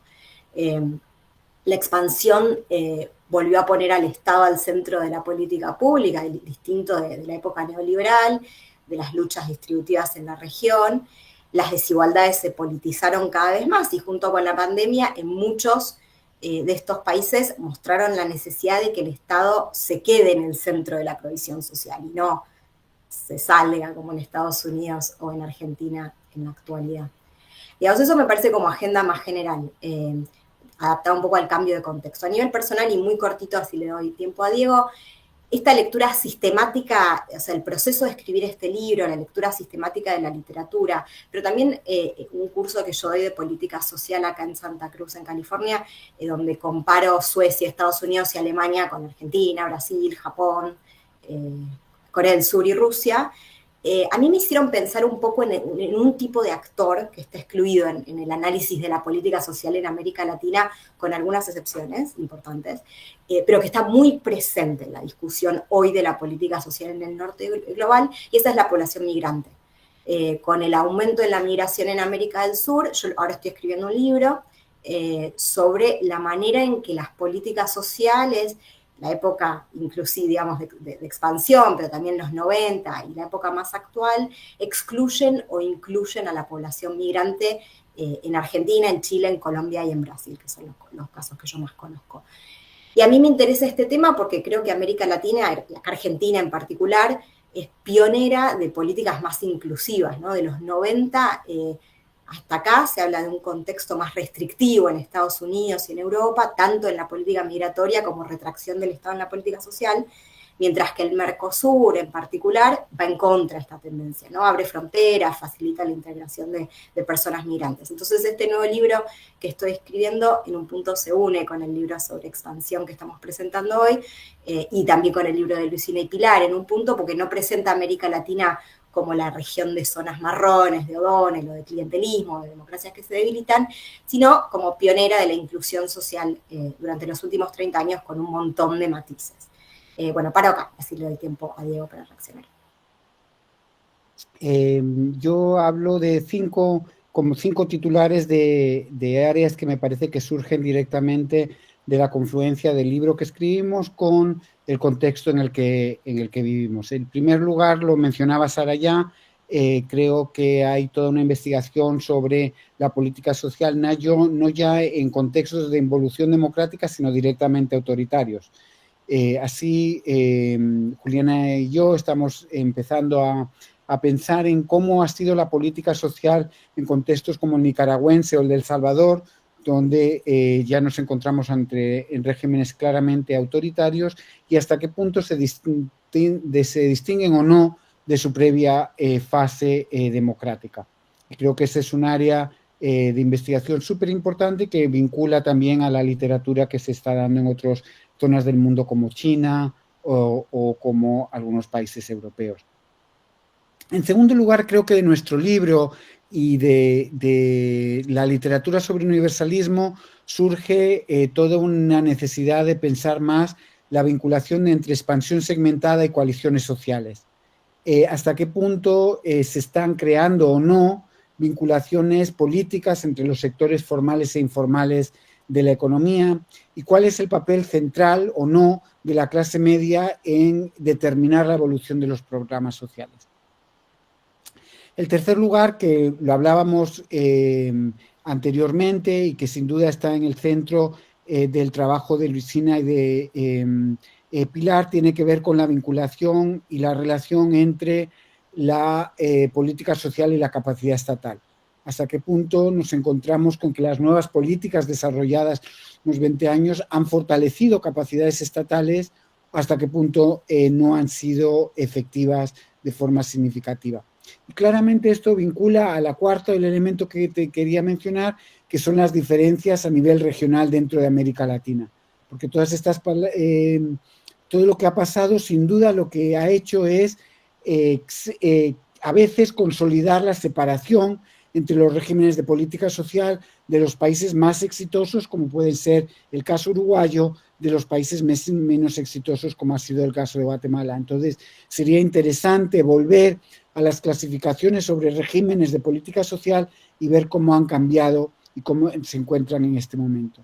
La expansión volvió a poner al Estado al centro de la política pública, distinto de la época neoliberal, de las luchas distributivas en la región. Las desigualdades se politizaron cada vez más y junto con la pandemia en muchos de estos países mostraron la necesidad de que el Estado se quede en el centro de la provisión social y no se salga como en Estados Unidos o en Argentina en la actualidad. Digamos, eso me parece como agenda más general, adaptada un poco al cambio de contexto. A nivel personal y muy cortito, así le doy tiempo a Diego, esta lectura sistemática, o sea, el proceso de escribir este libro, la lectura sistemática de la literatura, pero también un curso que yo doy de política social acá en Santa Cruz, en California, donde comparo Suecia, Estados Unidos y Alemania con Argentina, Brasil, Japón, Corea del Sur y Rusia, a mí me hicieron pensar un poco en un tipo de actor que está excluido en el análisis de la política social en América Latina, con algunas excepciones importantes, pero que está muy presente en la discusión hoy de la política social en el norte global, y esa es la población migrante. Con el aumento de la migración en América del Sur, yo ahora estoy escribiendo un libro sobre la manera en que las políticas sociales, la época inclusive, digamos, de expansión, pero también los 90 y la época más actual, excluyen o incluyen a la población migrante en Argentina, en Chile, en Colombia y en Brasil, que son los casos que yo más conozco. Y a mí me interesa este tema porque creo que América Latina, Argentina en particular, es pionera de políticas más inclusivas, ¿no? De los 90 hasta acá se habla de un contexto más restrictivo en Estados Unidos y en Europa, tanto en la política migratoria como retracción del Estado en la política social, mientras que el Mercosur en particular va en contra de esta tendencia, ¿no? Abre fronteras, facilita la integración de personas migrantes. Entonces este nuevo libro que estoy escribiendo en un punto se une con el libro sobre expansión que estamos presentando hoy y también con el libro de Luisina y Pilar en un punto, porque no presenta América Latina como la región de zonas marrones, de O'Donnell o de clientelismo, de democracias que se debilitan, sino como pionera de la inclusión social durante los últimos 30 años con un montón de matices. Bueno, paro acá, así le doy tiempo a Diego para reaccionar. Yo hablo de cinco titulares de áreas que me parece que surgen directamente de la confluencia del libro que escribimos con el contexto en el que vivimos. En primer lugar, lo mencionaba Sara ya, creo que hay toda una investigación sobre la política social, no ya en contextos de involución democrática, sino directamente autoritarios. Así, Juliana y yo estamos empezando a pensar en cómo ha sido la política social en contextos como el nicaragüense o el de El Salvador, donde ya nos encontramos en regímenes claramente autoritarios y hasta qué punto se distinguen o no de su previa fase democrática. Y creo que ese es un área de investigación súper importante que vincula también a la literatura que se está dando en otras zonas del mundo como China o como algunos países europeos. En segundo lugar, creo que de nuestro libro y de la literatura sobre universalismo surge toda una necesidad de pensar más la vinculación entre expansión segmentada y coaliciones sociales. hasta qué punto se están creando o no vinculaciones políticas entre los sectores formales e informales de la economía y cuál es el papel central o no de la clase media en determinar la evolución de los programas sociales. El tercer lugar, que lo hablábamos anteriormente y que sin duda está en el centro del trabajo de Luisina y de Pilar, tiene que ver con la vinculación y la relación entre la política social y la capacidad estatal. Hasta qué punto nos encontramos con que las nuevas políticas desarrolladas en los 20 años han fortalecido capacidades estatales, hasta qué punto no han sido efectivas de forma significativa. Y claramente esto vincula a la cuarta, el elemento que te quería mencionar, que son las diferencias a nivel regional dentro de América Latina. Porque todas estas, todo lo que ha pasado, sin duda, lo que ha hecho es a veces consolidar la separación entre los regímenes de política social de los países más exitosos, como puede ser el caso uruguayo, de los países menos exitosos, como ha sido el caso de Guatemala. Entonces, sería interesante volver a las clasificaciones sobre regímenes de política social y ver cómo han cambiado y cómo se encuentran en este momento.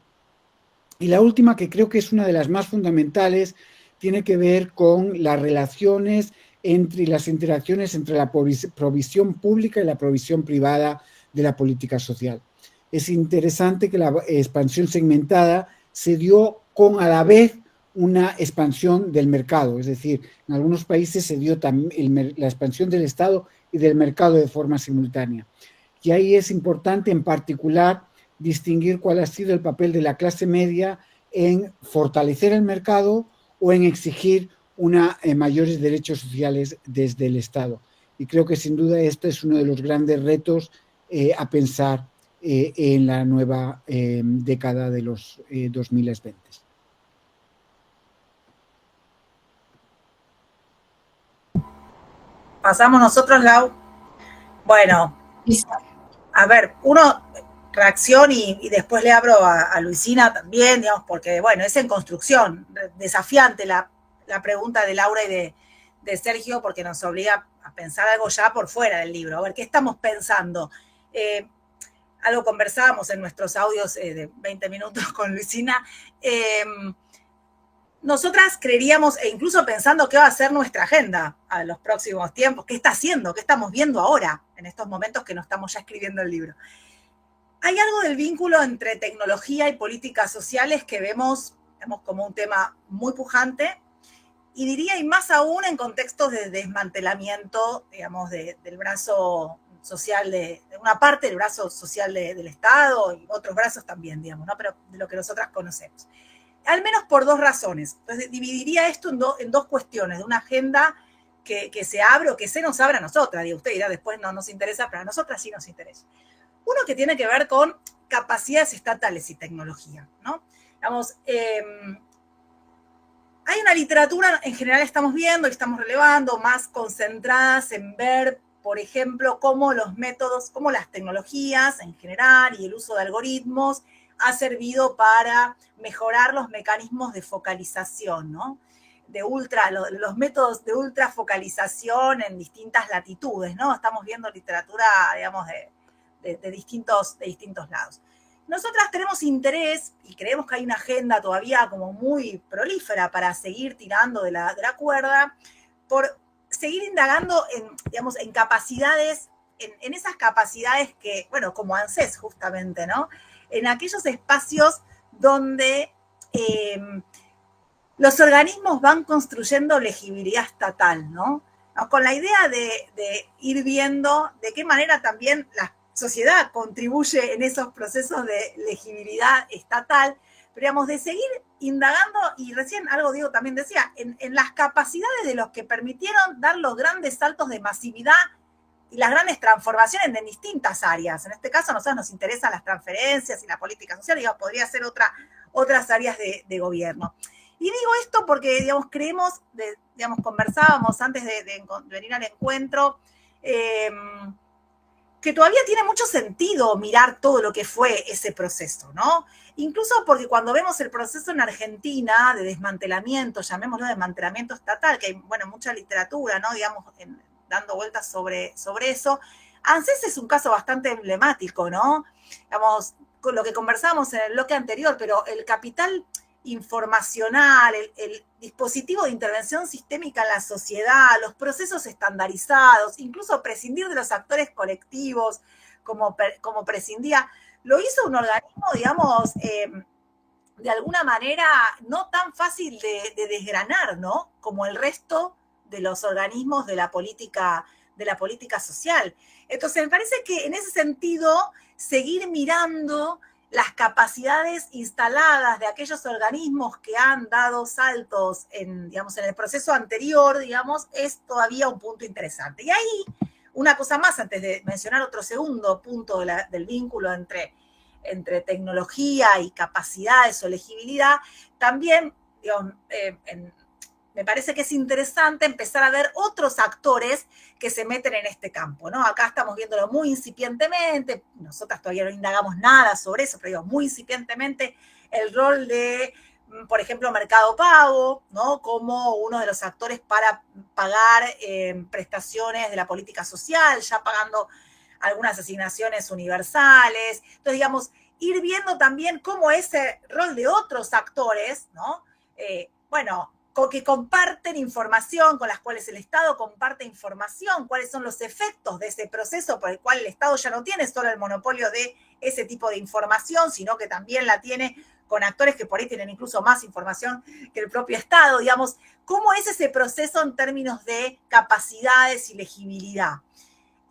Y la última, que creo que es una de las más fundamentales, tiene que ver con las relaciones y las interacciones entre la provisión pública y la provisión privada de la política social. Es interesante que la expansión segmentada se dio con a la vez una expansión del mercado, es decir, en algunos países se dio también la expansión del Estado y del mercado de forma simultánea. Y ahí es importante en particular distinguir cuál ha sido el papel de la clase media en fortalecer el mercado o en exigir mayores derechos sociales desde el Estado. Y creo que sin duda este es uno de los grandes retos a pensar en la nueva década de los 2020. Pasamos nosotros, Lau. Bueno, a ver, uno reacción y después le abro a Luisina también, digamos, porque, bueno, es en construcción, desafiante la pregunta de Laura y de Sergio, porque nos obliga a pensar algo ya por fuera del libro. A ver, ¿qué estamos pensando? Algo conversábamos en nuestros audios de 20 minutos con Luisina. Nosotras creeríamos, e incluso pensando qué va a ser nuestra agenda a los próximos tiempos, qué está haciendo, qué estamos viendo ahora, en estos momentos que no estamos ya escribiendo el libro. Hay algo del vínculo entre tecnología y políticas sociales que vemos como un tema muy pujante, y diría, y más aún en contextos de desmantelamiento, digamos, del brazo social, de una parte del brazo social del Estado y otros brazos también, digamos, ¿no? Pero de lo que nosotras conocemos. Al menos por dos razones. Entonces, dividiría esto en dos cuestiones, de una agenda que se abre o que se nos abre a nosotras. Digo, usted dirá, después no nos interesa, pero a nosotras sí nos interesa. Uno que tiene que ver con capacidades estatales y tecnología, ¿no? Digamos, hay una literatura, en general estamos viendo y estamos relevando, más concentradas en ver, por ejemplo, cómo los métodos, cómo las tecnologías en general y el uso de algoritmos ha servido para mejorar los mecanismos de focalización, ¿no? Los métodos de ultrafocalización en distintas latitudes, ¿no? Estamos viendo literatura, digamos, de distintos lados. Nosotras tenemos interés y creemos que hay una agenda todavía como muy prolífera para seguir tirando de la cuerda, por seguir indagando en capacidades, en esas capacidades que, bueno, como ANSES justamente, ¿no? En aquellos espacios donde los organismos van construyendo legibilidad estatal, ¿no? Con la idea de ir viendo de qué manera también la sociedad contribuye en esos procesos de legibilidad estatal, pero digamos, de seguir indagando, y recién algo Diego también decía, en las capacidades de los que permitieron dar los grandes saltos de masividad y las grandes transformaciones en distintas áreas. En este caso, a nosotros nos interesan las transferencias y la política social, digamos, podría ser otras áreas de gobierno. Y digo esto porque, digamos, creemos, digamos, conversábamos antes de venir al encuentro, que todavía tiene mucho sentido mirar todo lo que fue ese proceso, ¿no? Incluso porque cuando vemos el proceso en Argentina de desmantelamiento, llamémoslo desmantelamiento estatal, que hay, bueno, mucha literatura, ¿no? Digamos, dando vueltas sobre eso. ANSES es un caso bastante emblemático, ¿no? Digamos, con lo que conversamos en el bloque anterior, pero el capital informacional, el dispositivo de intervención sistémica en la sociedad, los procesos estandarizados, incluso prescindir de los actores colectivos, como prescindía, lo hizo un organismo, digamos, de alguna manera no tan fácil de desgranar, ¿no? Como el resto de los organismos de la política social. Entonces, me parece que en ese sentido, seguir mirando las capacidades instaladas de aquellos organismos que han dado saltos digamos, en el proceso anterior, digamos, es todavía un punto interesante. Y ahí, una cosa más, antes de mencionar otro segundo punto del vínculo entre tecnología y capacidades o legibilidad, también, digamos, me parece que es interesante empezar a ver otros actores que se meten en este campo, ¿no? Acá estamos viéndolo muy incipientemente, nosotras todavía no indagamos nada sobre eso, pero digo, muy incipientemente el rol de, por ejemplo, Mercado Pago, ¿no? Como uno de los actores para pagar prestaciones de la política social, ya pagando algunas asignaciones universales. Entonces, digamos, ir viendo también cómo ese rol de otros actores, ¿no? Que comparten información, con las cuales el Estado comparte información, cuáles son los efectos de ese proceso por el cual el Estado ya no tiene solo el monopolio de ese tipo de información, sino que también la tiene con actores que por ahí tienen incluso más información que el propio Estado, digamos, cómo es ese proceso en términos de capacidades y legibilidad.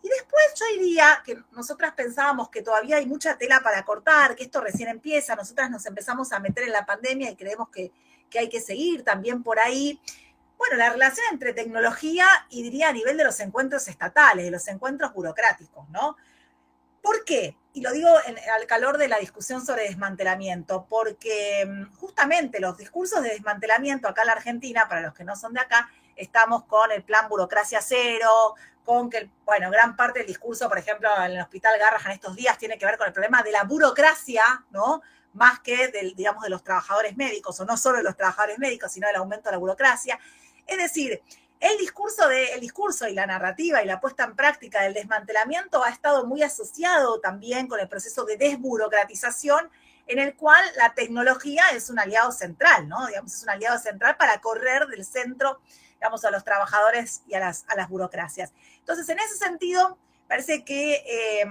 Y después yo diría que nosotras pensábamos que todavía hay mucha tela para cortar, que esto recién empieza, nosotras nos empezamos a meter en la pandemia y creemos que hay que seguir también por ahí. Bueno, la relación entre tecnología y diría a nivel de los encuentros estatales, de los encuentros burocráticos, ¿no? ¿Por qué? Y lo digo al calor de la discusión sobre desmantelamiento, porque justamente los discursos de desmantelamiento acá en la Argentina, para los que no son de acá, estamos con el plan burocracia cero, con que, bueno, gran parte del discurso, por ejemplo, en el Hospital Garrahan estos días tiene que ver con el problema de la burocracia, ¿no? Más que digamos, de los trabajadores médicos, o no solo de los trabajadores médicos, sino del aumento de la burocracia. Es decir, el discurso y la narrativa y la puesta en práctica del desmantelamiento ha estado muy asociado también con el proceso de desburocratización, en el cual la tecnología es un aliado central, ¿no? Digamos, es un aliado central para correr del centro, digamos, a los trabajadores y a las burocracias. Entonces, en ese sentido, parece que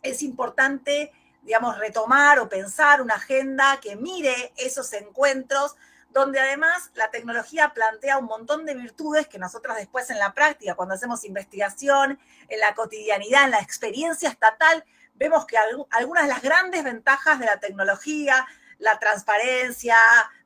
es importante, digamos, retomar o pensar una agenda que mire esos encuentros, donde además la tecnología plantea un montón de virtudes que nosotros después en la práctica, cuando hacemos investigación, en la cotidianidad, en la experiencia estatal, vemos que algunas de las grandes ventajas de la tecnología, la transparencia,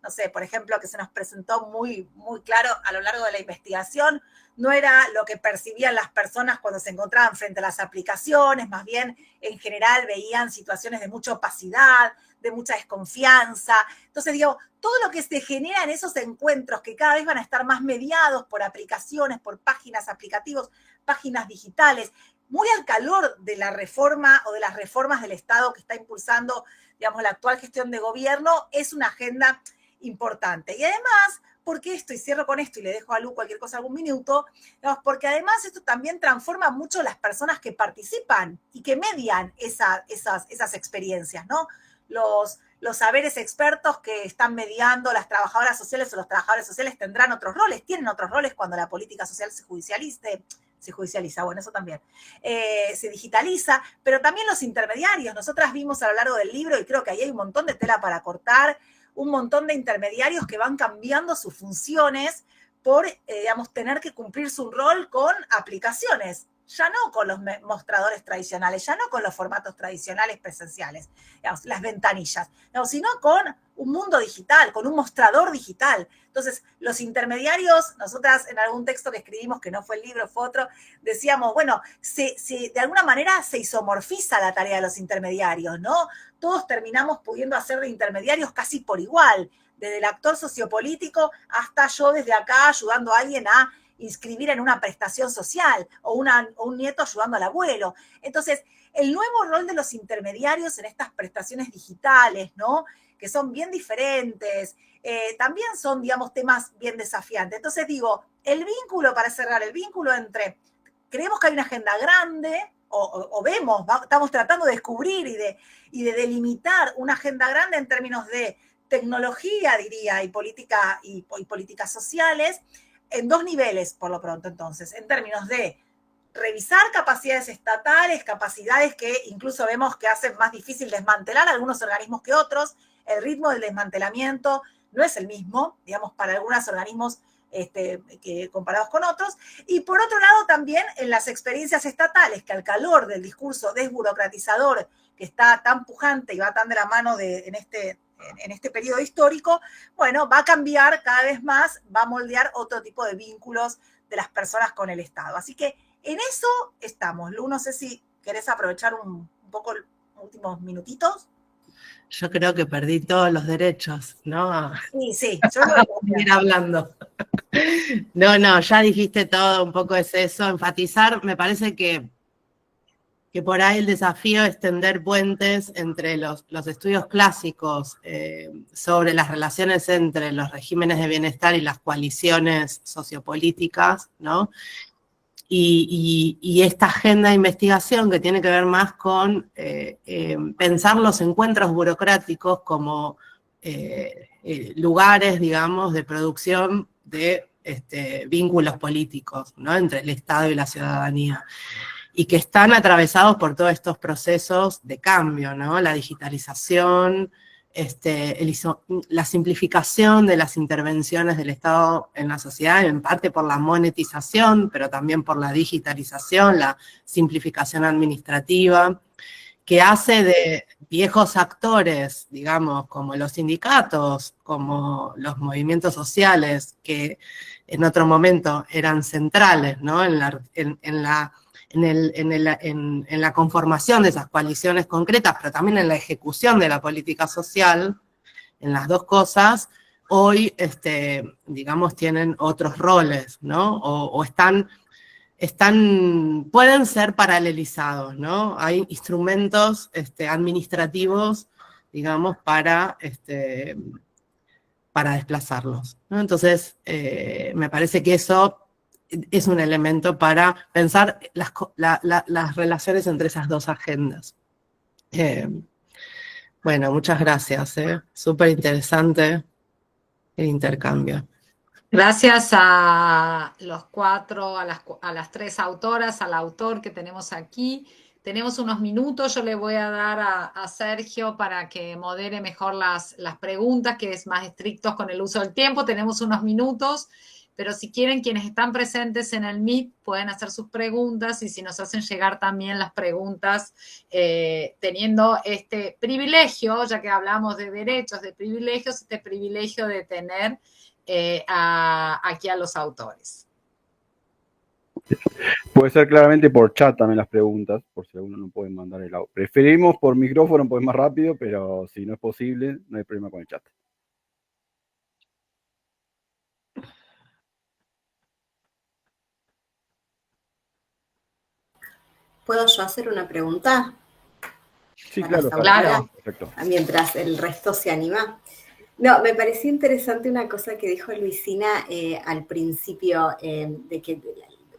no sé, por ejemplo, que se nos presentó muy, muy claro a lo largo de la investigación, no era lo que percibían las personas cuando se encontraban frente a las aplicaciones, más bien en general veían situaciones de mucha opacidad, de mucha desconfianza. Entonces, digo, todo lo que se genera en esos encuentros que cada vez van a estar más mediados por aplicaciones, por páginas, aplicativos, páginas digitales, muy al calor de la reforma o de las reformas del Estado que está impulsando, digamos, la actual gestión de gobierno, es una agenda importante. Y además, porque esto, y cierro con esto y le dejo a Lu cualquier cosa algún minuto, digamos, porque además esto también transforma mucho las personas que participan y que median esas experiencias, ¿no? Los saberes expertos que están mediando las trabajadoras sociales o los trabajadores sociales tendrán otros roles, tienen otros roles cuando la política social se judicializa, bueno, eso también, se digitaliza, pero también los intermediarios. Nosotras vimos a lo largo del libro, y creo que ahí hay un montón de tela para cortar, un montón de intermediarios que van cambiando sus funciones por, digamos, tener que cumplir su rol con aplicaciones, ya no con los mostradores tradicionales, ya no con los formatos tradicionales presenciales, digamos, las ventanillas, digamos, sino con un mundo digital, con un mostrador digital. Entonces, los intermediarios, nosotras en algún texto que escribimos, que no fue el libro, fue otro, decíamos, bueno, de alguna manera se isomorfiza la tarea de los intermediarios, ¿no? Todos terminamos pudiendo hacer de intermediarios casi por igual, desde el actor sociopolítico hasta yo desde acá ayudando a alguien a inscribir en una prestación social o un nieto ayudando al abuelo. Entonces, el nuevo rol de los intermediarios en estas prestaciones digitales, ¿no? que son bien diferentes, también son, digamos, temas bien desafiantes. Entonces digo, el vínculo, para cerrar, el vínculo entre, creemos que hay una agenda grande, o vemos, estamos tratando de descubrir y de delimitar una agenda grande en términos de tecnología, diría, y políticas sociales, en dos niveles, por lo pronto, entonces, en términos de revisar capacidades estatales, capacidades que incluso vemos que hacen más difícil desmantelar algunos organismos que otros. El ritmo del desmantelamiento no es el mismo, digamos, para algunos organismos que comparados con otros. Y por otro lado, también en las experiencias estatales, que al calor del discurso desburocratizador que está tan pujante y va tan de la mano en este periodo histórico, bueno, va a cambiar cada vez más, va a moldear otro tipo de vínculos de las personas con el Estado. Así que en eso estamos. Lu, no sé si querés aprovechar un poco los últimos minutitos. Yo creo que perdí todos los derechos, ¿no? Sí, yo lo voy a seguir hablando. No, ya dijiste todo, un poco es eso, enfatizar, me parece que por ahí el desafío es tender puentes entre los estudios clásicos sobre las relaciones entre los regímenes de bienestar y las coaliciones sociopolíticas, ¿no? Y esta agenda de investigación que tiene que ver más con pensar los encuentros burocráticos como lugares, digamos, de producción de vínculos políticos, ¿no? Entre el Estado y la ciudadanía, y que están atravesados por todos estos procesos de cambio, ¿no? La digitalización, la simplificación de las intervenciones del Estado en la sociedad, en parte por la monetización, pero también por la digitalización, la simplificación administrativa, que hace de viejos actores, digamos, como los sindicatos, como los movimientos sociales, que en otro momento eran centrales, ¿no? En la conformación de esas coaliciones concretas, pero también en la ejecución de la política social, en las dos cosas, hoy, digamos, tienen otros roles, ¿no? O pueden ser paralelizados, ¿no? Hay instrumentos administrativos, digamos, para desplazarlos, ¿no? Entonces, me parece que eso es un elemento para pensar las relaciones entre esas dos agendas. Bueno, muchas gracias, súper interesante el intercambio. Gracias a los cuatro, a las tres autoras, al autor que tenemos aquí. Tenemos unos minutos, yo le voy a dar a Sergio para que modere mejor las preguntas, que es más estricto con el uso del tiempo. Tenemos unos minutos, pero si quieren, quienes están presentes en el Meet pueden hacer sus preguntas, y si nos hacen llegar también las preguntas, teniendo este privilegio, ya que hablamos de derechos, de privilegios, este privilegio de tener aquí a los autores. Puede ser claramente por chat también las preguntas, por si alguno no puede mandar el audio. Preferimos por micrófono, pues más rápido, pero si no es posible, no hay problema con el chat. ¿Puedo yo hacer una pregunta? Sí, claro. Perfecto. Mientras el resto se anima. No, me pareció interesante una cosa que dijo Luisina al principio, de que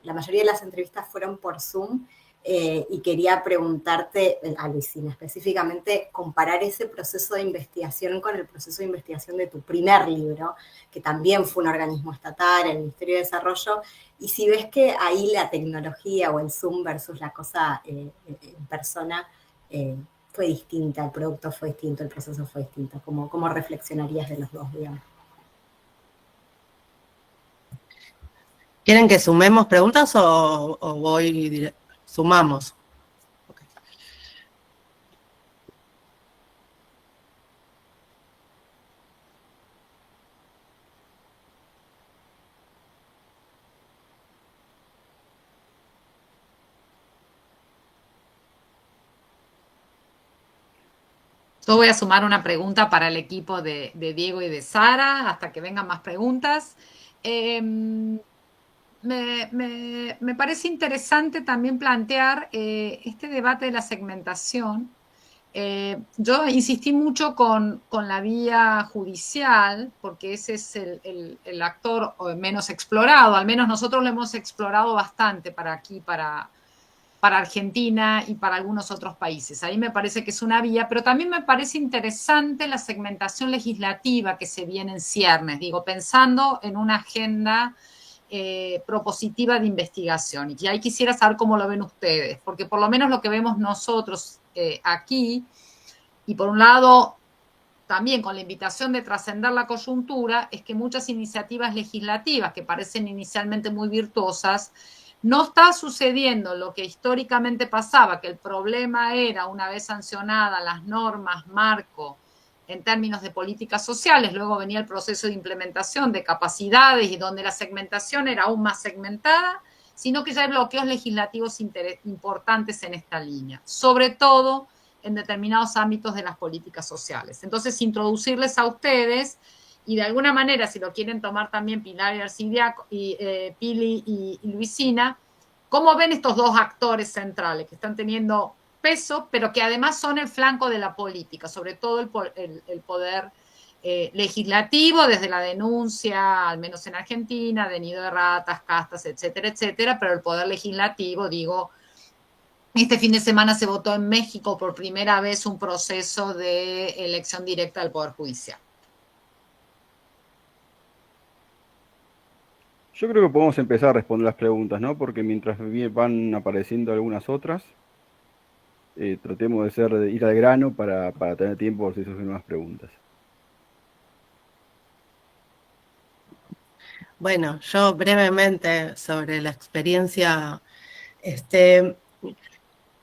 la mayoría de las entrevistas fueron por Zoom, y quería preguntarte, a Luisina específicamente, comparar ese proceso de investigación con el proceso de investigación de tu primer libro, que también fue un organismo estatal, el Ministerio de Desarrollo, y si ves que ahí la tecnología o el Zoom versus la cosa en persona fue distinta, el producto fue distinto, el proceso fue distinto. ¿Cómo reflexionarías de los dos, digamos? ¿Quieren que sumemos preguntas o sumamos? Okay. Yo voy a sumar una pregunta para el equipo de Diego y de Sara, hasta que vengan más preguntas. Me parece interesante también plantear este debate de la segmentación, Yo insistí mucho con la vía judicial, porque ese es el actor menos explorado, al menos nosotros lo hemos explorado bastante para aquí, para Argentina y para algunos otros países. Ahí me parece que es una vía, pero también me parece interesante la segmentación legislativa que se viene en ciernes, digo, pensando en una agenda propositiva de investigación. Y ahí quisiera saber cómo lo ven ustedes, porque por lo menos lo que vemos nosotros aquí, y por un lado también con la invitación de trascender la coyuntura, es que muchas iniciativas legislativas que parecen inicialmente muy virtuosas, no está sucediendo lo que históricamente pasaba, que el problema era, una vez sancionadas las normas, marco, en términos de políticas sociales, luego venía el proceso de implementación de capacidades y donde la segmentación era aún más segmentada, sino que ya hay bloqueos legislativos importantes en esta línea, sobre todo en determinados ámbitos de las políticas sociales. Entonces, introducirles a ustedes, y de alguna manera, si lo quieren tomar también Pilar y Arcidiaco, Pili y Luisina, ¿cómo ven estos dos actores centrales que están teniendo peso, pero que además son el flanco de la política, sobre todo el poder legislativo, desde la denuncia, al menos en Argentina, de nido de ratas, castas, etcétera, etcétera, pero el poder legislativo, digo, este fin de semana se votó en México por primera vez un proceso de elección directa del Poder Judicial. Yo creo que podemos empezar a responder las preguntas, ¿no? Porque mientras van apareciendo algunas otras, tratemos de ir al grano para tener tiempo por si surgen nuevas preguntas. Bueno, yo brevemente sobre la experiencia,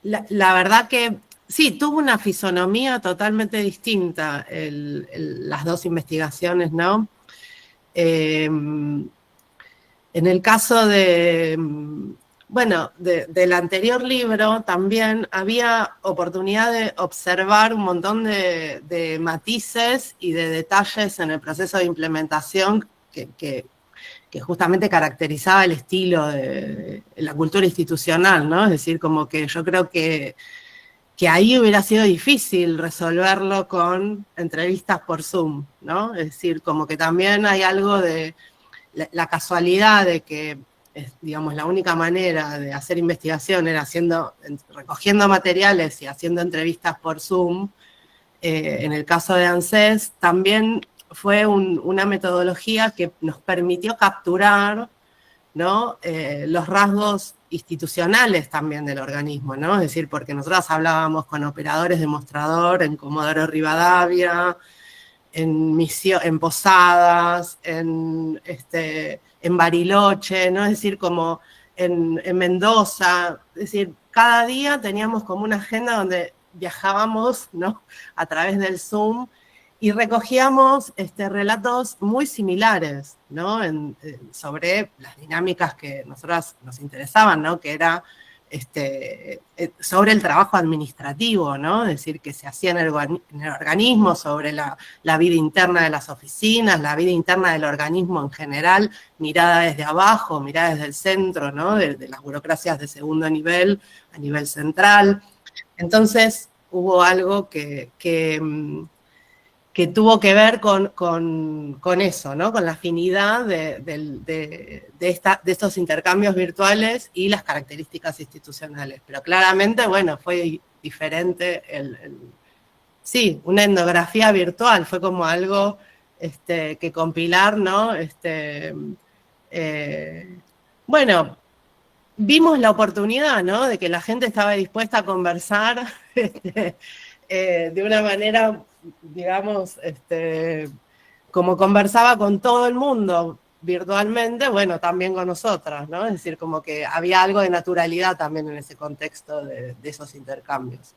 la verdad que sí, tuvo una fisonomía totalmente distinta las dos investigaciones, ¿no? En el caso del anterior libro también había oportunidad de observar un montón de matices y de detalles en el proceso de implementación que justamente caracterizaba el estilo de la cultura institucional, ¿no? Es decir, como que yo creo que ahí hubiera sido difícil resolverlo con entrevistas por Zoom, ¿no? Es decir, como que también hay algo de la casualidad de que, digamos, la única manera de hacer investigación era recogiendo materiales y haciendo entrevistas por Zoom. En el caso de ANSES también fue una metodología que nos permitió capturar, ¿no? Los rasgos institucionales también del organismo, ¿no? Es decir, porque nosotros hablábamos con operadores de mostrador en Comodoro Rivadavia, en Posadas, en Bariloche, ¿no? Es decir, como en Mendoza, es decir, cada día teníamos como una agenda donde viajábamos, ¿no? A través del Zoom y recogíamos relatos muy similares, ¿no? Sobre las dinámicas que a nosotras nos interesaban, ¿no? Que era sobre el trabajo administrativo, ¿no? Es decir, que se hacía en el organismo, sobre la vida interna de las oficinas, la vida interna del organismo en general, mirada desde abajo, mirada desde el centro, ¿no? De las burocracias de segundo nivel a nivel central. Entonces hubo algo que tuvo que ver con eso, ¿no? Con la afinidad de estos intercambios virtuales y las características institucionales. Pero claramente, bueno, fue diferente sí, una etnografía virtual, fue como algo que compilar, ¿no? Bueno, vimos la oportunidad, ¿no? De que la gente estaba dispuesta a conversar de una manera, digamos, como conversaba con todo el mundo virtualmente, bueno, también con nosotras, ¿no? Es decir, como que había algo de naturalidad también en ese contexto de esos intercambios.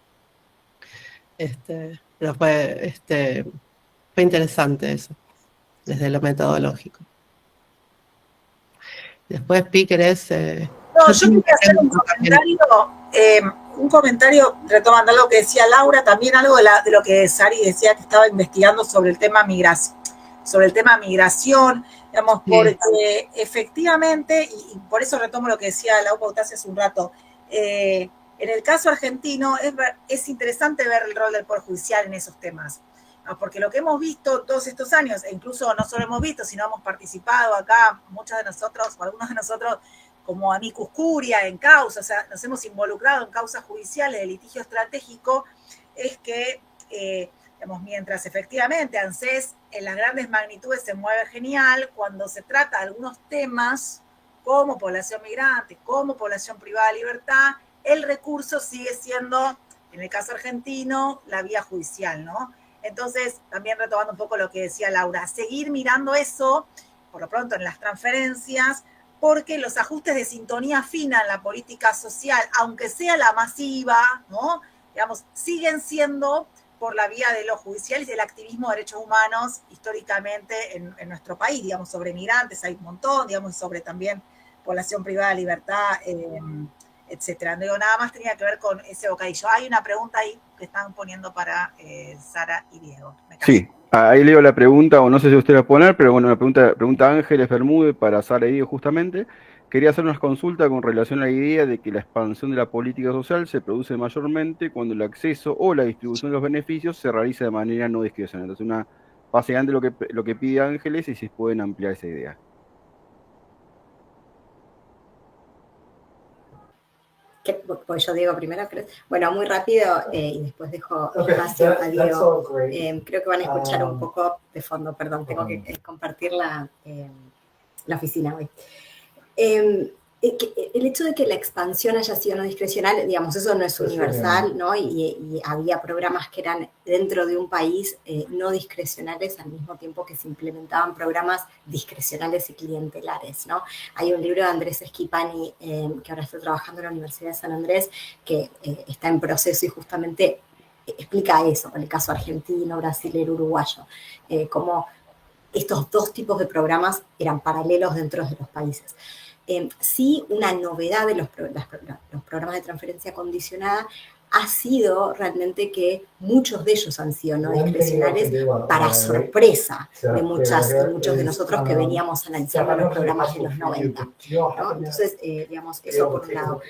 Pero fue interesante eso, desde lo metodológico. Después, Pi, ¿querés? No, yo quería hacer un comentario retomando lo que decía Laura, también algo de lo que Sari decía que estaba investigando sobre el tema migración, digamos, porque efectivamente, y por eso retomo lo que decía Lau Pautasi hace un rato, En el caso argentino es interesante ver el rol del Poder Judicial en esos temas, porque lo que hemos visto todos estos años, e incluso no solo hemos visto, sino hemos participado acá, muchos de nosotros, o algunos de nosotros, como amicus curia en causas, o sea, nos hemos involucrado en causas judiciales de litigio estratégico, es que, digamos, mientras efectivamente ANSES en las grandes magnitudes se mueve genial, cuando se trata de algunos temas como población migrante, como población privada de libertad, el recurso sigue siendo, en el caso argentino, la vía judicial, ¿no? Entonces, también retomando un poco lo que decía Laura, seguir mirando eso, por lo pronto en las transferencias, porque los ajustes de sintonía fina en la política social, aunque sea la masiva, ¿no? Digamos, siguen siendo por la vía de los judiciales y del activismo de derechos humanos históricamente en nuestro país, digamos, sobre migrantes hay un montón, digamos, sobre también población privada de libertad, etcétera. Digo, nada más tenía que ver con ese bocadillo. Hay una pregunta ahí que están poniendo para Sara y Diego. Sí, ahí leo la pregunta, o no sé si usted va a poner, pero bueno, la pregunta Ángeles Bermúdez para Sara y Diego justamente. Quería hacer unas consultas con relación a la idea de que la expansión de la política social se produce mayormente cuando el acceso o la distribución de los beneficios se realiza de manera no discrecional. Entonces, básicamente lo que pide Ángeles y si pueden ampliar esa idea. Pues yo digo primero, creo. Bueno, muy rápido y después dejo espacio a Diego. Creo que van a escuchar un poco de fondo, perdón, tengo que compartir la oficina hoy. El hecho de que la expansión haya sido no discrecional, digamos, eso no es universal, ¿no? Y había programas que eran dentro de un país no discrecionales al mismo tiempo que se implementaban programas discrecionales y clientelares, ¿no? Hay un libro de Andrés Schipani, que ahora está trabajando en la Universidad de San Andrés, que está en proceso y justamente explica eso, el caso argentino, brasilero, uruguayo, cómo estos dos tipos de programas eran paralelos dentro de los países. Sí, una novedad de los programas de transferencia condicionada ha sido realmente que muchos de ellos han sido no discrecionales para sorpresa de muchos de nosotros que veníamos analizando los programas de los 90, ¿no? Entonces, digamos, eso por un lado.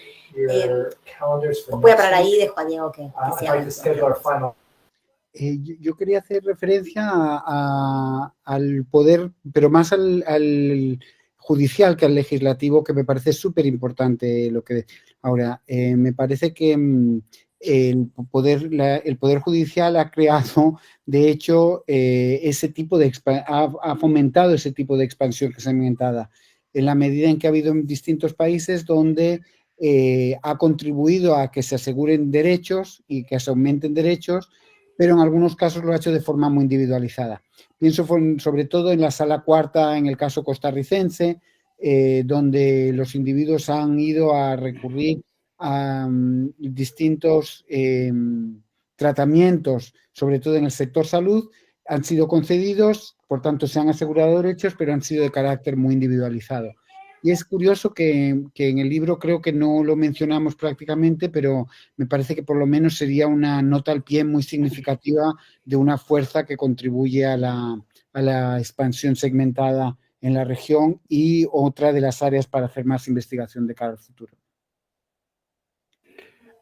Voy a parar ahí y dejo a Diego que siga. Yo quería hacer referencia al poder, pero más al judicial que al legislativo, que me parece súper importante lo que ahora. Me parece que el poder judicial ha creado, de hecho, ese tipo de ha fomentado ese tipo de expansión que se ha segmentada, en la medida en que ha habido en distintos países donde ha contribuido a que se aseguren derechos y que se aumenten derechos, pero en algunos casos lo ha hecho de forma muy individualizada. Pienso sobre todo en la Sala Cuarta, en el caso costarricense, donde los individuos han ido a recurrir a distintos tratamientos, sobre todo en el sector salud, han sido concedidos, por tanto se han asegurado derechos, pero han sido de carácter muy individualizado. Y es curioso que en el libro creo que no lo mencionamos prácticamente, pero me parece que por lo menos sería una nota al pie muy significativa de una fuerza que contribuye a la expansión segmentada en la región y otra de las áreas para hacer más investigación de cara al futuro.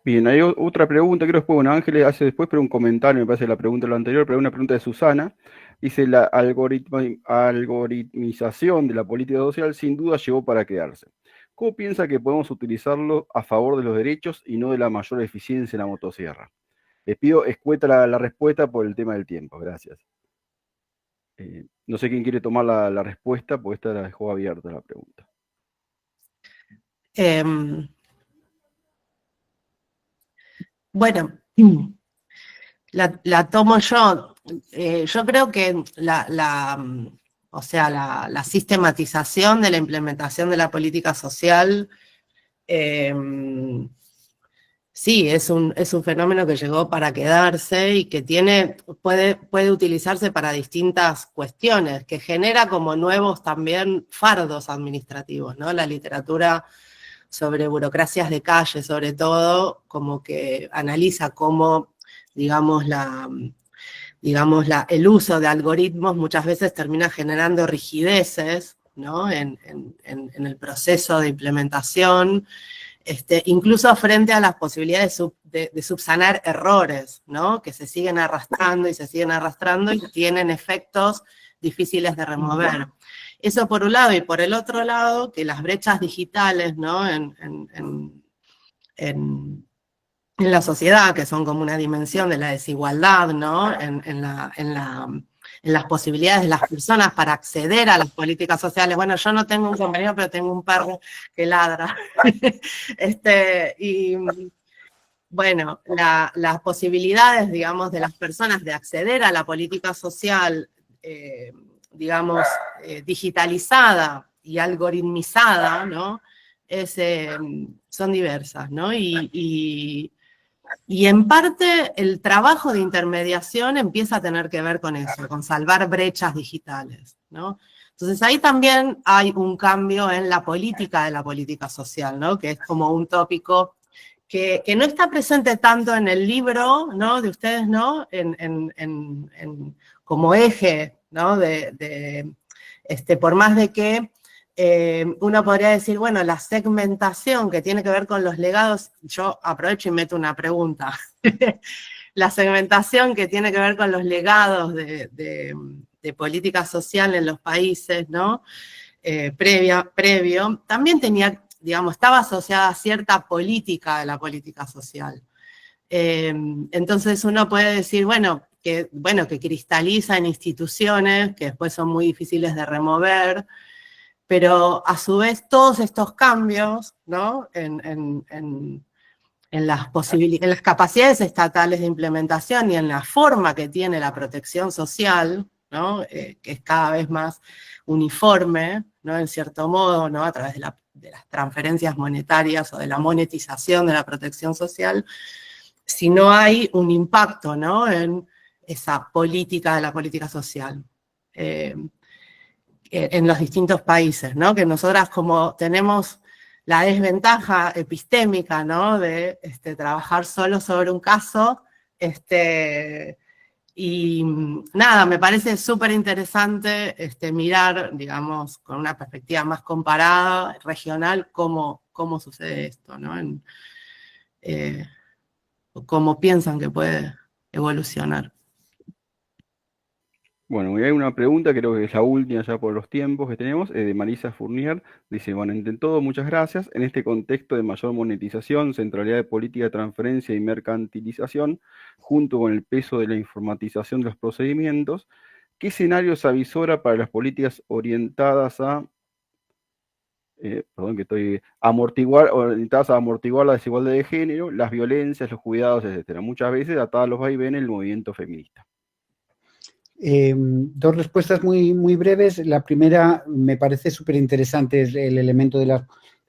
Bien, hay otra pregunta, creo que bueno, Ángeles hace después, pero un comentario, me parece la pregunta de lo anterior, pero una pregunta de Susana. Dice, la algoritmización de la política social sin duda llegó para quedarse. ¿Cómo piensa que podemos utilizarlo a favor de los derechos y no de la mayor eficiencia en la motosierra? Les pido escueta la respuesta por el tema del tiempo, gracias. No sé quién quiere tomar la respuesta, porque esta la dejó abierta la pregunta. Bueno, la tomo yo. Yo creo que la sistematización de la implementación de la política social, sí, es un fenómeno que llegó para quedarse y que puede utilizarse para distintas cuestiones, que genera como nuevos también fardos administrativos, ¿no? La literatura sobre burocracias de calle, sobre todo, como que analiza cómo, digamos, el uso de algoritmos muchas veces termina generando rigideces, ¿no? En el proceso de implementación, incluso frente a las posibilidades de subsanar errores, ¿no? Que se siguen arrastrando y tienen efectos difíciles de remover. Eso por un lado, y por el otro lado, que las brechas digitales, ¿no? En la sociedad, que son como una dimensión de la desigualdad, ¿no? En las posibilidades de las personas para acceder a las políticas sociales. Bueno, yo no tengo un compañero, pero tengo un perro que ladra. Y bueno, las posibilidades, digamos, de las personas de acceder a la política social, digamos, digitalizada y algoritmizada, ¿no? Son diversas, ¿no? Y en parte el trabajo de intermediación empieza a tener que ver con eso, con salvar brechas digitales, ¿no? Entonces ahí también hay un cambio en la política de la política social, ¿no? Que es como un tópico que no está presente tanto en el libro, ¿no? De ustedes, ¿no? Como eje, ¿no? Por más de que uno podría decir, bueno, la segmentación que tiene que ver con los legados, yo aprovecho y meto una pregunta. La segmentación que tiene que ver con los legados de política social en los países, ¿no? Previo, también tenía, digamos, estaba asociada a cierta política de la política social. Entonces uno puede decir, bueno, que cristaliza en instituciones que después son muy difíciles de remover, pero a su vez todos estos cambios, ¿no? en las capacidades estatales de implementación y en la forma que tiene la protección social, ¿no? Que es cada vez más uniforme, ¿no? En cierto modo, ¿no? A través de las transferencias monetarias o de la monetización de la protección social, si no hay un impacto, ¿no? En esa política de la política social. En los distintos países, ¿no? Que nosotras como tenemos la desventaja epistémica, ¿no? De trabajar solo sobre un caso, y nada, me parece súper interesante mirar, digamos, con una perspectiva más comparada, regional, cómo sucede esto, ¿no? Cómo piensan que puede evolucionar. Bueno, y hay una pregunta, creo que es la última ya por los tiempos que tenemos, de Marisa Fournier. Dice, bueno, ante todo, muchas gracias. En este contexto de mayor monetización, centralidad de política de transferencia y mercantilización, junto con el peso de la informatización de los procedimientos, ¿qué escenario se avisora para las políticas orientadas a orientadas a amortiguar la desigualdad de género, las violencias, los cuidados, etcétera? Muchas veces atadas a los vaivenes del movimiento feminista. Dos respuestas muy breves. La primera, me parece súper interesante, es el elemento de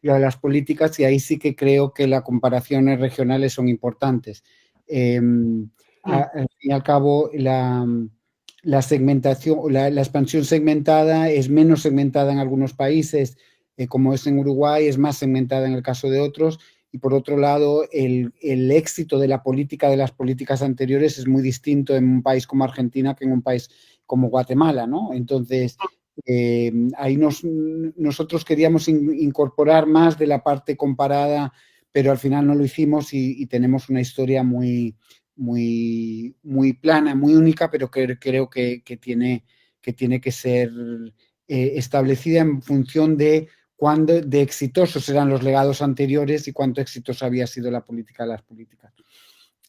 las políticas, y ahí sí que creo que las comparaciones regionales son importantes. Al fin y al cabo, la segmentación, la expansión segmentada es menos segmentada en algunos países, como es en Uruguay, es más segmentada en el caso de otros. Y por otro lado, el éxito de la política de las políticas anteriores es muy distinto en un país como Argentina que en un país como Guatemala, ¿no? Entonces, ahí nosotros queríamos incorporar más de la parte comparada, pero al final no lo hicimos y tenemos una historia muy plana, muy única, pero que creo que tiene que ser establecida en función de cuán de exitosos eran los legados anteriores y cuánto exitosa había sido la política de las políticas.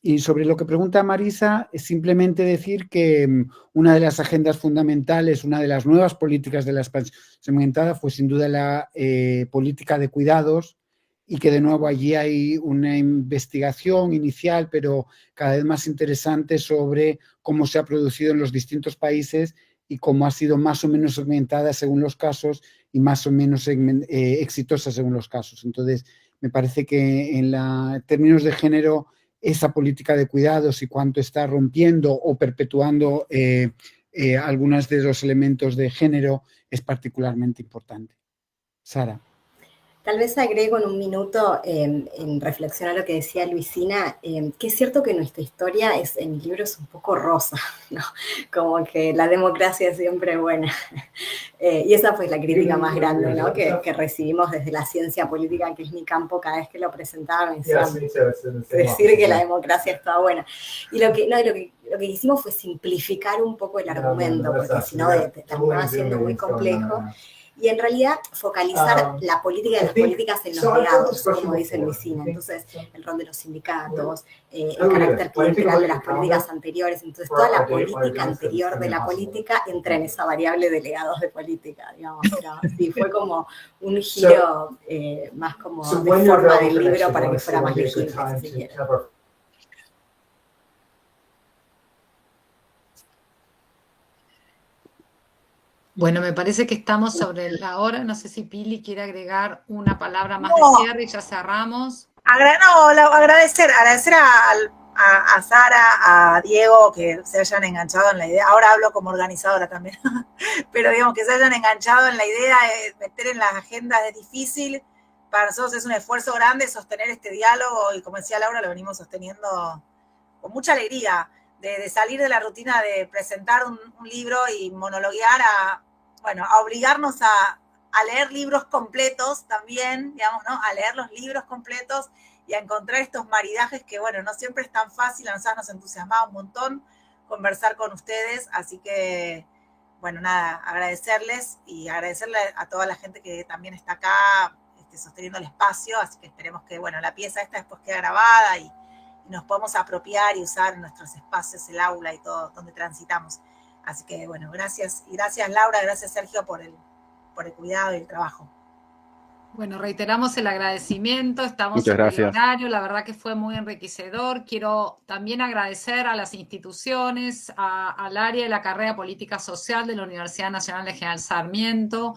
Y sobre lo que pregunta Marisa, es simplemente decir que una de las agendas fundamentales, una de las nuevas políticas de la expansión segmentada fue sin duda la política de cuidados, y que de nuevo allí hay una investigación inicial, pero cada vez más interesante, sobre cómo se ha producido en los distintos países y cómo ha sido más o menos segmentada según los casos y más o menos exitosa según los casos. Entonces, me parece que en términos de género, esa política de cuidados y cuánto está rompiendo o perpetuando algunos de los elementos de género es particularmente importante. Sara. Tal vez agrego en un minuto, en reflexión a lo que decía Luisina, que es cierto que nuestra historia en mi libro es un poco rosa, ¿no? Como que la democracia es siempre buena. Y esa fue la crítica más grande, ¿no? que recibimos desde la ciencia política, que es mi campo, cada vez que lo presentaban, me decían, decir que la democracia estaba buena. Y lo que hicimos fue simplificar un poco el argumento, porque si no terminaba siendo muy complejo. Y en realidad focalizar la política de las políticas en los legados, como dice Luisina. Entonces, el rol de los sindicatos, el carácter clientelar de las políticas anteriores. Entonces, toda la política anterior de la política entra en esa variable de legados de política, digamos. Pero sí, fue como un giro más como de forma del libro para que fuera más legible, si se quiere. Bueno, me parece que estamos sobre la hora. No sé si Pili quiere agregar una palabra más de cierre y ya cerramos. Agradecer a Sara, a Diego, que se hayan enganchado en la idea. Ahora hablo como organizadora también, pero digamos que se hayan enganchado en la idea de meter en las agendas es difícil. Para nosotros es un esfuerzo grande sostener este diálogo y, como decía Laura, lo venimos sosteniendo con mucha alegría, de salir de la rutina de presentar un libro y monologuear a obligarnos a leer libros completos también, digamos, ¿no? A leer los libros completos y a encontrar estos maridajes que, bueno, no siempre es tan fácil. A nosotros nos entusiasmaba un montón conversar con ustedes, así que, bueno, nada, agradecerles y agradecerle a toda la gente que también está acá sosteniendo el espacio, así que esperemos que, bueno, la pieza esta después quede grabada y nos podemos apropiar y usar en nuestros espacios, el aula y todo, donde transitamos. Así que, bueno, gracias. Y gracias, Laura, gracias, Sergio, por el cuidado y el trabajo. Bueno, reiteramos el agradecimiento, estamos sobre el horario, la verdad que fue muy enriquecedor. Quiero también agradecer a las instituciones, al área de la carrera política social de la Universidad Nacional de General Sarmiento,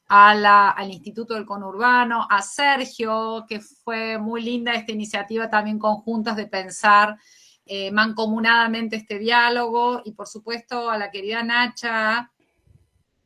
al Instituto del Conurbano, a Sergio, que fue muy linda esta iniciativa también conjuntas de pensar mancomunadamente este diálogo, y por supuesto a la querida Nacha,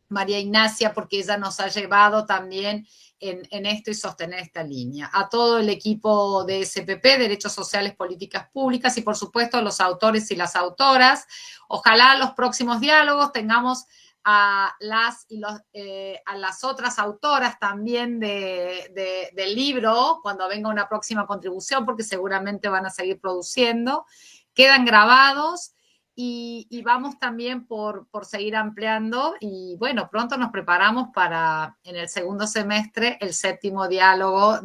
María Ignacia, porque ella nos ha llevado también en esto y sostener esta línea. A todo el equipo de SPP, Derechos Sociales, Políticas Públicas, y por supuesto a los autores y las autoras. Ojalá los próximos diálogos tengamos a las otras autoras también del libro, cuando venga una próxima contribución, porque seguramente van a seguir produciendo. Quedan grabados. Y vamos también por seguir ampliando, y bueno, pronto nos preparamos para, en el segundo semestre, el 7º diálogo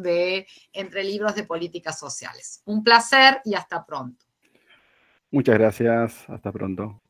entre libros de políticas sociales. Un placer y hasta pronto. Muchas gracias, hasta pronto.